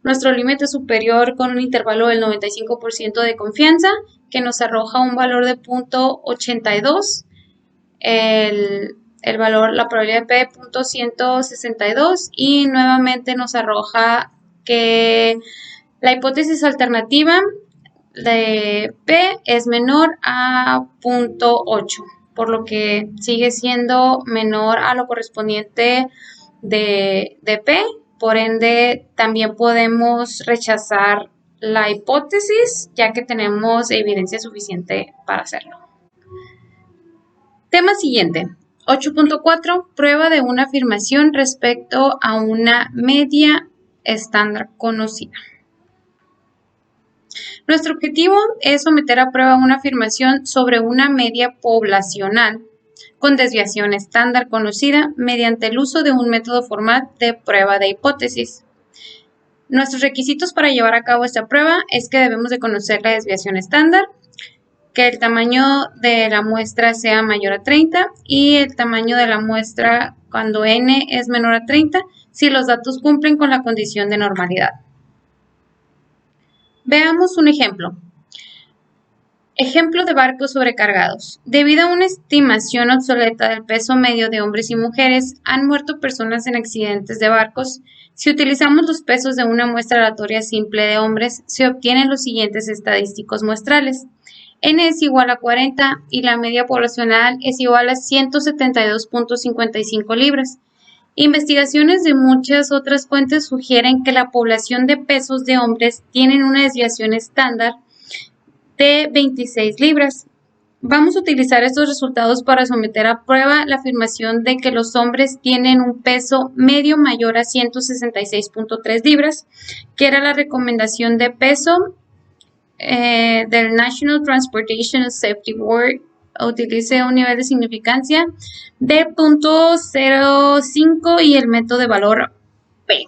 nuestro límite superior con un intervalo del 95% de confianza, que nos arroja un valor de 0.82, el valor, la probabilidad de P de 0.162, y nuevamente nos arroja que la hipótesis alternativa de P es menor a 0.8, por lo que sigue siendo menor a lo correspondiente de P. Por ende, también podemos rechazar la hipótesis, ya que tenemos evidencia suficiente para hacerlo. Tema siguiente. 8.4. Prueba de una afirmación respecto a una media estándar conocida. Nuestro objetivo es someter a prueba una afirmación sobre una media poblacional con desviación estándar conocida mediante el uso de un método formal de prueba de hipótesis. Nuestros requisitos para llevar a cabo esta prueba es que debemos de conocer la desviación estándar, que el tamaño de la muestra sea mayor a 30 y el tamaño de la muestra cuando n es menor a 30 si los datos cumplen con la condición de normalidad. Veamos un ejemplo. Ejemplo de barcos sobrecargados. Debido a una estimación obsoleta del peso medio de hombres y mujeres, han muerto personas en accidentes de barcos. Si utilizamos los pesos de una muestra aleatoria simple de hombres, se obtienen los siguientes estadísticos muestrales. N es igual a 40 y la media poblacional es igual a 172.55 libras. Investigaciones de muchas otras fuentes sugieren que la población de pesos de hombres tienen una desviación estándar de 26 libras. Vamos a utilizar estos resultados para someter a prueba la afirmación de que los hombres tienen un peso medio mayor a 166.3 libras, que era la recomendación de peso del National Transportation Safety Board. Utilice un nivel de significancia de 0.05 y el método de valor P.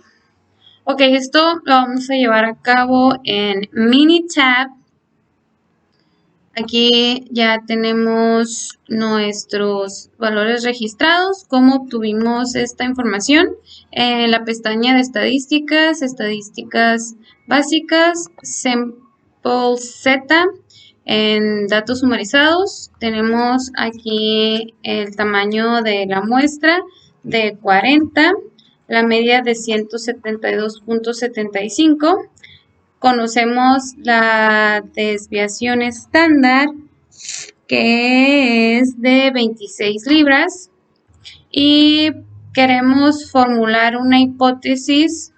Ok, esto lo vamos a llevar a cabo en Minitab. Aquí ya tenemos nuestros valores registrados, cómo obtuvimos esta información en la pestaña de estadísticas, estadísticas básicas, Sample Z, en datos sumarizados. Tenemos aquí el tamaño de la muestra de 40, la media de 172.75. Conocemos la desviación estándar, que es de 26 libras, y queremos formular una hipótesis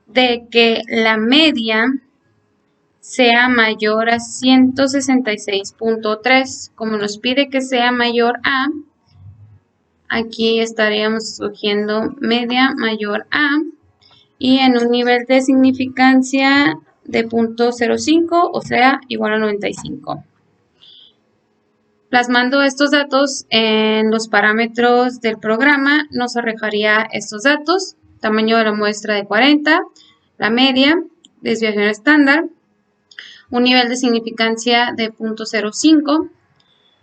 de que la media sea mayor a 166.3. Como nos pide que sea mayor a, aquí estaríamos escogiendo media mayor a, y en un nivel de significancia de 0.05, o sea, igual a 95. Plasmando estos datos en los parámetros del programa, nos arrojaría estos datos: tamaño de la muestra de 40, la media, desviación estándar, un nivel de significancia de 0.05.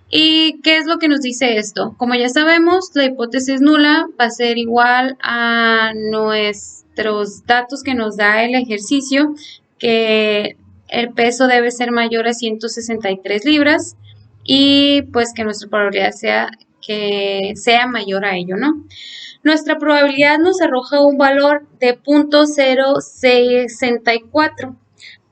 ¿Y qué es lo que nos dice esto? Como ya sabemos, la hipótesis nula va a ser igual a nuestros datos que nos da el ejercicio, que el peso debe ser mayor a 163 libras y pues que nuestra probabilidad sea que sea mayor a ello, ¿no? Nuestra probabilidad nos arroja un valor de 0.064.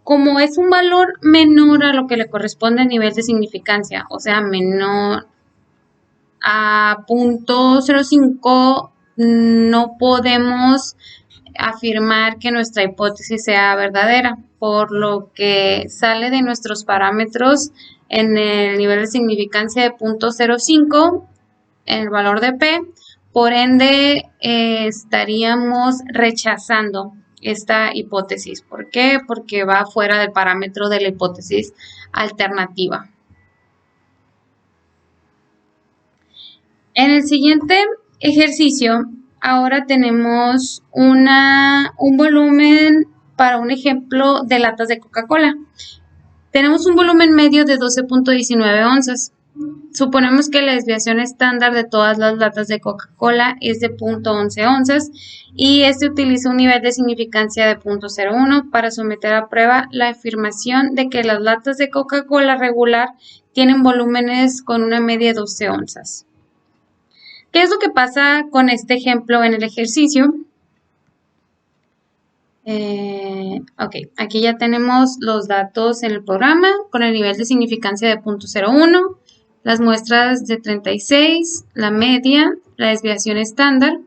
Como es un valor menor a lo que le corresponde a nivel de significancia, o sea, menor a 0.05, no podemos afirmar que nuestra hipótesis sea verdadera, por lo que sale de nuestros parámetros en el nivel de significancia de 0.05, en el valor de P. Por ende, estaríamos rechazando esta hipótesis. ¿Por qué? Porque va fuera del parámetro de la hipótesis alternativa. En el siguiente ejercicio, ahora tenemos un volumen para un ejemplo de latas de Coca-Cola. Tenemos un volumen medio de 12.19 onzas. Suponemos que la desviación estándar de todas las latas de Coca-Cola es de 0.11 onzas y utiliza un nivel de significancia de 0.01 para someter a prueba la afirmación de que las latas de Coca-Cola regular tienen volúmenes con una media de 12 onzas. ¿Qué es lo que pasa con este ejemplo en el ejercicio? Ok, aquí ya tenemos los datos en el programa con el nivel de significancia de 0.01, las muestras de 36, la media, la desviación estándar,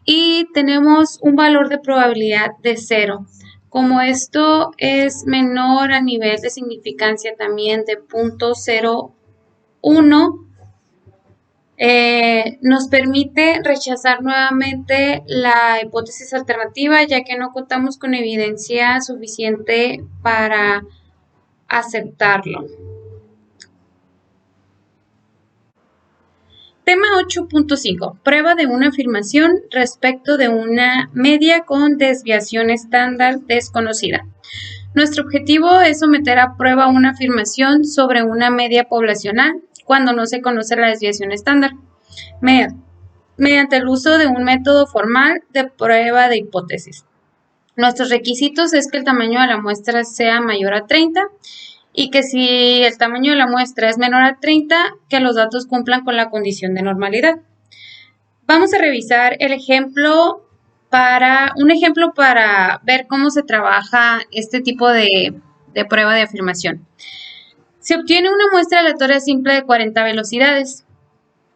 y tenemos un valor de probabilidad de 0. Como esto es menor a nivel de significancia también de 0.01, nos permite rechazar nuevamente la hipótesis alternativa, ya que no contamos con evidencia suficiente para aceptarlo. Tema 8.5. Prueba de una afirmación respecto de una media con desviación estándar desconocida. Nuestro objetivo es someter a prueba una afirmación sobre una media poblacional cuando no se conoce la desviación estándar, mediante el uso de un método formal de prueba de hipótesis. Nuestros requisitos es que el tamaño de la muestra sea mayor a 30 y que si el tamaño de la muestra es menor a 30, que los datos cumplan con la condición de normalidad. Vamos a revisar un ejemplo para ver cómo se trabaja este tipo de prueba de afirmación. Se obtiene una muestra aleatoria simple de 40 velocidades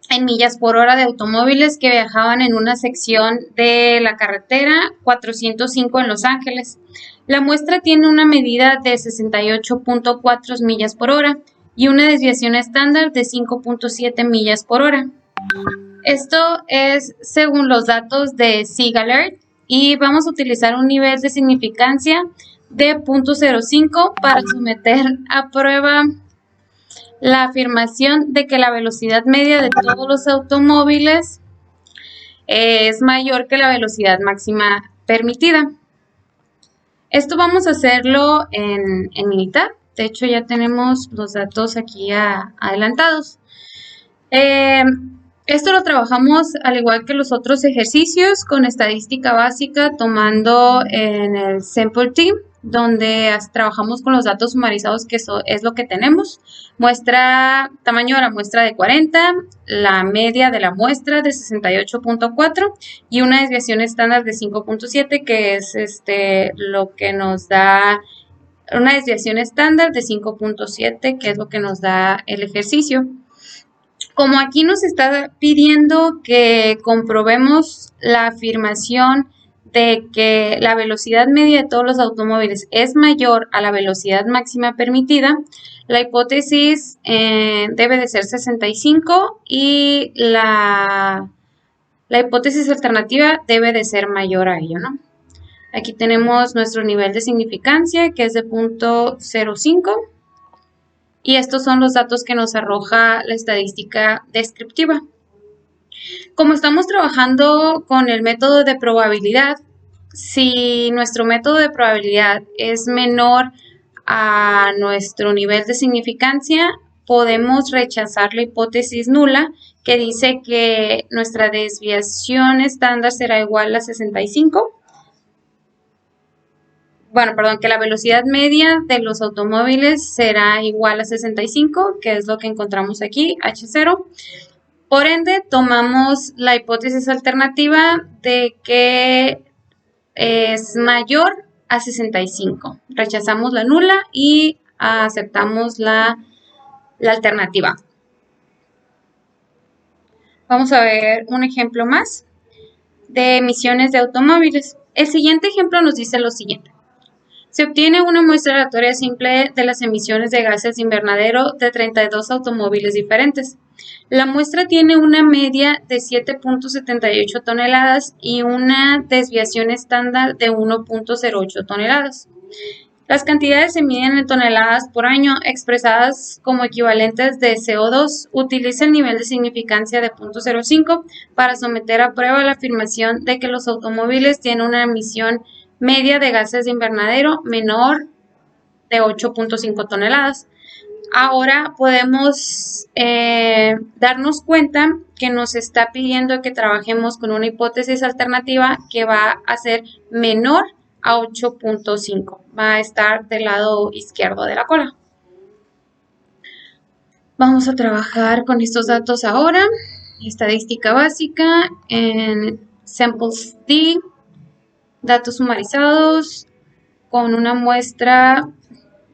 en millas por hora de automóviles que viajaban en una sección de la carretera 405 en Los Ángeles. La muestra tiene una medida de 68.4 millas por hora y una desviación estándar de 5.7 millas por hora. Esto es según los datos de SIG-ALERT y vamos a utilizar un nivel de significancia de 0.05 para someter a prueba la afirmación de que la velocidad media de todos los automóviles es mayor que la velocidad máxima permitida. Esto vamos a hacerlo en militar. De hecho, ya tenemos los datos aquí adelantados. Esto lo trabajamos al igual que los otros ejercicios con estadística básica, tomando en el sample team, donde trabajamos con los datos sumarizados, que es lo que tenemos. Tamaño de la muestra de 40, la media de la muestra de 68.4 y una desviación estándar de 5.7, que es lo que nos da una desviación estándar de 5.7, que es lo que nos da el ejercicio. Como aquí nos está pidiendo que comprobemos la afirmación de que la velocidad media de todos los automóviles es mayor a la velocidad máxima permitida, la hipótesis debe de ser 65 y la hipótesis alternativa debe de ser mayor a ello, ¿no? Aquí tenemos nuestro nivel de significancia, que es de 0.05. Y estos son los datos que nos arroja la estadística descriptiva. Como estamos trabajando con el método de probabilidad, si nuestro método de probabilidad es menor a nuestro nivel de significancia, podemos rechazar la hipótesis nula, que dice que nuestra desviación estándar será igual a 65. Que la velocidad media de los automóviles será igual a 65, que es lo que encontramos aquí, H0. Por ende, tomamos la hipótesis alternativa de que es mayor a 65. Rechazamos la nula y aceptamos la alternativa. Vamos a ver un ejemplo más de emisiones de automóviles. El siguiente ejemplo nos dice lo siguiente. Se obtiene una muestra aleatoria simple de las emisiones de gases de invernadero de 32 automóviles diferentes. La muestra tiene una media de 7.78 toneladas y una desviación estándar de 1.08 toneladas. Las cantidades se miden en toneladas por año, expresadas como equivalentes de CO2. Utiliza el nivel de significancia de 0.05 para someter a prueba la afirmación de que los automóviles tienen una emisión media de gases de invernadero menor de 8.5 toneladas. Ahora podemos darnos cuenta que nos está pidiendo que trabajemos con una hipótesis alternativa que va a ser menor a 8.5. Va a estar del lado izquierdo de la cola. Vamos a trabajar con estos datos ahora. Estadística básica en Samples D. Datos sumarizados con una muestra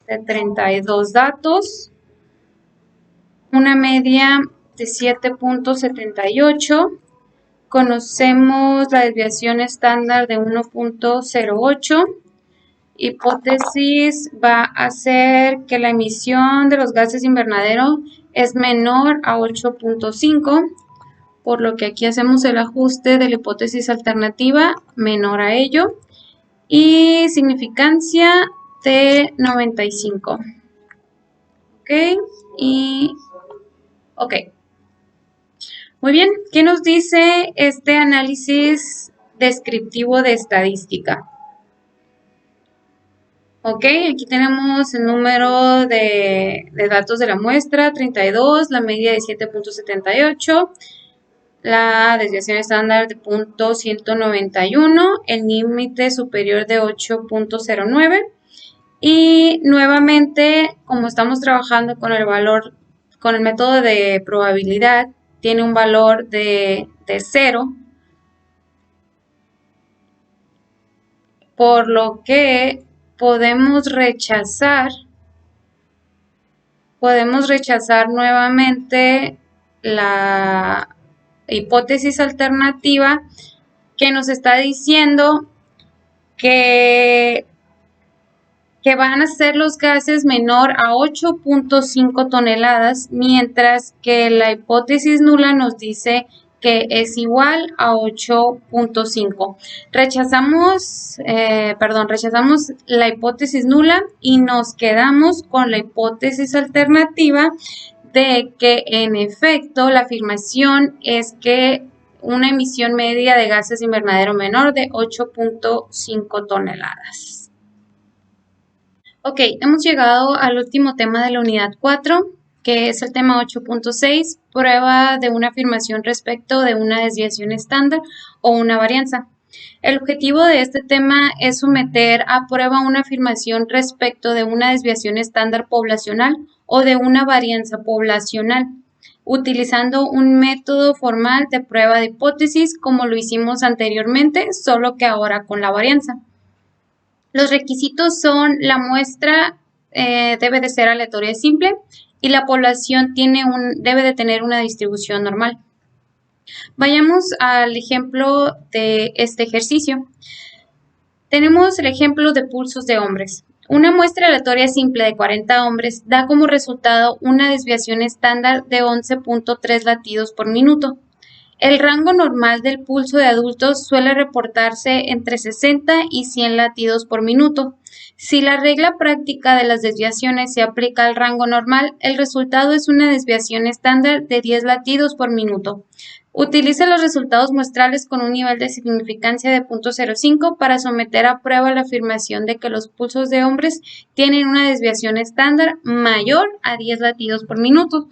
de 32 datos, una media de 7.78, conocemos la desviación estándar de 1.08, hipótesis va a ser que la emisión de los gases de invernadero es menor a 8.5, por lo que aquí hacemos el ajuste de la hipótesis alternativa menor a ello y significancia de 95. Ok. Muy bien, ¿qué nos dice este análisis descriptivo de estadística? Ok, aquí tenemos el número de datos de la muestra, 32, la media de 7.78, la desviación estándar de 0.191, el límite superior de 8.09 y nuevamente, como estamos trabajando con el método de probabilidad, tiene un valor de 0, por lo que podemos rechazar nuevamente la hipótesis alternativa que nos está diciendo que que van a ser los gases menor a 8.5 toneladas, mientras que la hipótesis nula nos dice que es igual a 8.5. Rechazamos la hipótesis nula y nos quedamos con la hipótesis alternativa de que en efecto la afirmación es que una emisión media de gases invernadero menor de 8.5 toneladas. Ok, hemos llegado al último tema de la unidad 4, que es el tema 8.6, prueba de una afirmación respecto de una desviación estándar o una varianza. El objetivo de este tema es someter a prueba una afirmación respecto de una desviación estándar poblacional o de una varianza poblacional, utilizando un método formal de prueba de hipótesis como lo hicimos anteriormente, solo que ahora con la varianza. Los requisitos son: la muestra debe de ser aleatoria y simple y la población debe de tener una distribución normal. Vayamos al ejemplo de este ejercicio. Tenemos el ejemplo de pulsos de hombres. Una muestra aleatoria simple de 40 hombres da como resultado una desviación estándar de 11.3 latidos por minuto. El rango normal del pulso de adultos suele reportarse entre 60 y 100 latidos por minuto. Si la regla práctica de las desviaciones se aplica al rango normal, el resultado es una desviación estándar de 10 latidos por minuto. Utiliza los resultados muestrales con un nivel de significancia de 0.05 para someter a prueba la afirmación de que los pulsos de hombres tienen una desviación estándar mayor a 10 latidos por minuto.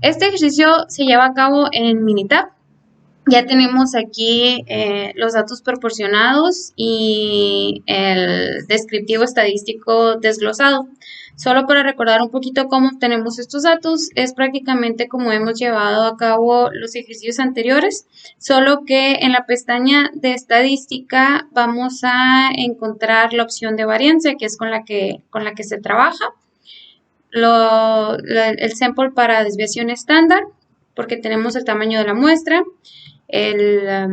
Este ejercicio se lleva a cabo en Minitab. Ya tenemos aquí los datos proporcionados y el descriptivo estadístico desglosado. Solo para recordar un poquito cómo obtenemos estos datos, es prácticamente como hemos llevado a cabo los ejercicios anteriores, solo que en la pestaña de estadística vamos a encontrar la opción de varianza, que es con la que se trabaja. El sample para desviación estándar, porque tenemos el tamaño de la muestra, la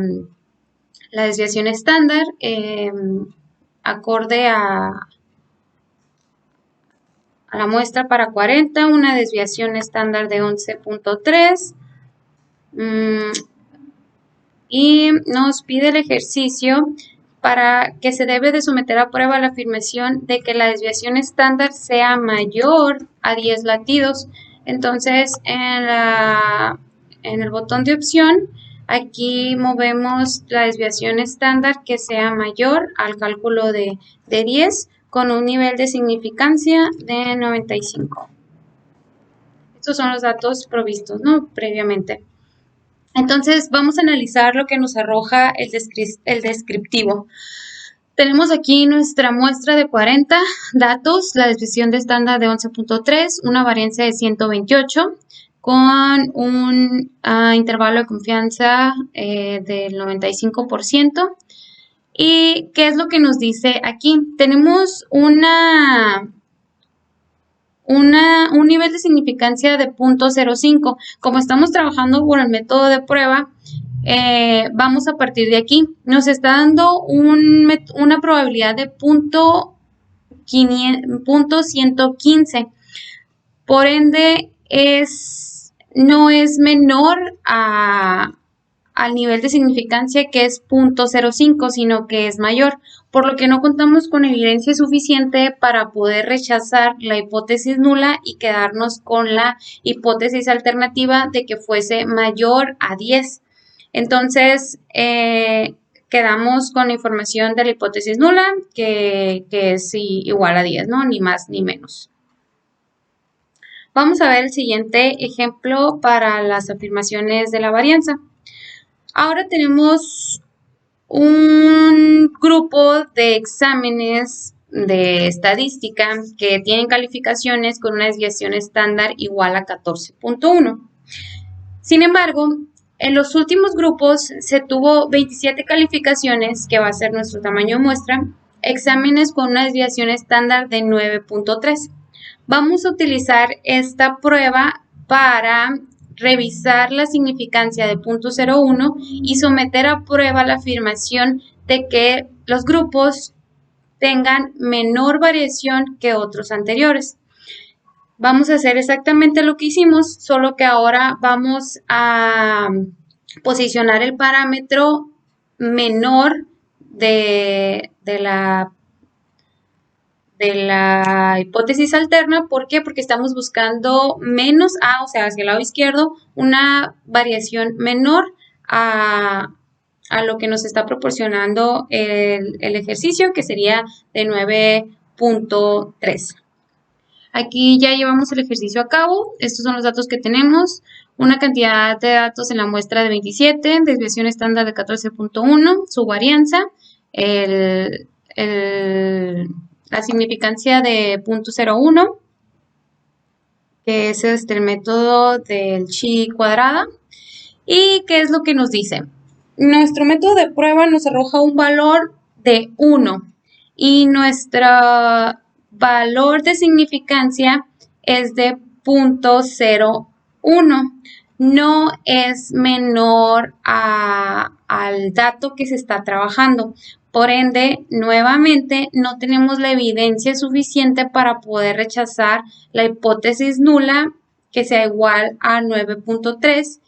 desviación estándar acorde a la muestra para 40, una desviación estándar de 11.3 y nos pide el ejercicio para que se debe de someter a prueba la afirmación de que la desviación estándar sea mayor a 10 latidos. Entonces, en el botón de opción, aquí movemos la desviación estándar que sea mayor al cálculo de 10 con un nivel de significancia de 95. Estos son los datos provistos, ¿no?, previamente. Entonces, vamos a analizar lo que nos arroja el descriptivo. Tenemos aquí nuestra muestra de 40 datos, la desviación de estándar de 11.3, una varianza de 128, con un intervalo de confianza del 95%. ¿Y qué es lo que nos dice aquí? Tenemos un nivel de significancia de 0.05. Como estamos trabajando por el método de prueba, vamos a partir de aquí. Nos está dando una probabilidad de 0.115. Por ende, no es menor al nivel de significancia, que es 0.05, sino que es mayor, por lo que no contamos con evidencia suficiente para poder rechazar la hipótesis nula y quedarnos con la hipótesis alternativa de que fuese mayor a 10. Entonces, quedamos con la información de la hipótesis nula, que es igual a 10, ¿no? Ni más ni menos. Vamos a ver el siguiente ejemplo para las afirmaciones de la varianza. Ahora tenemos un grupo de exámenes de estadística que tienen calificaciones con una desviación estándar igual a 14.1. Sin embargo, en los últimos grupos se tuvo 27 calificaciones, que va a ser nuestro tamaño de muestra, exámenes con una desviación estándar de 9.3. Vamos a utilizar esta prueba para revisar la significancia de 0.01 y someter a prueba la afirmación de que los grupos tengan menor variación que otros anteriores. Vamos a hacer exactamente lo que hicimos, solo que ahora vamos a posicionar el parámetro menor de la hipótesis alterna. ¿Por qué? Porque estamos buscando menos A, o sea, hacia el lado izquierdo, una variación menor a lo que nos está proporcionando el ejercicio, que sería de 9.3. Aquí ya llevamos el ejercicio a cabo. Estos son los datos que tenemos. Una cantidad de datos en la muestra de 27, desviación estándar de 14.1, su varianza, la significancia de 0.01, que es el método del chi cuadrada. ¿Y qué es lo que nos dice? Nuestro método de prueba nos arroja un valor de 1 y nuestro valor de significancia es de 0.01. No es menor al dato que se está trabajando. Por ende, nuevamente, no tenemos la evidencia suficiente para poder rechazar la hipótesis nula que sea igual a 9.3.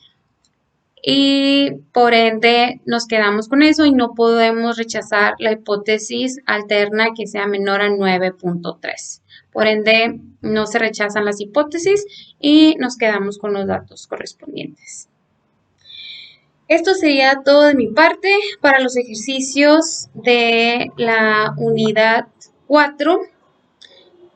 Y por ende nos quedamos con eso y no podemos rechazar la hipótesis alterna que sea menor a 9.3. Por ende no se rechazan las hipótesis y nos quedamos con los datos correspondientes. Esto sería todo de mi parte para los ejercicios de la unidad 4.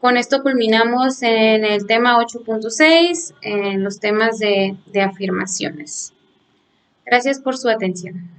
Con esto culminamos en el tema 8.6, en los temas de afirmaciones. Gracias por su atención.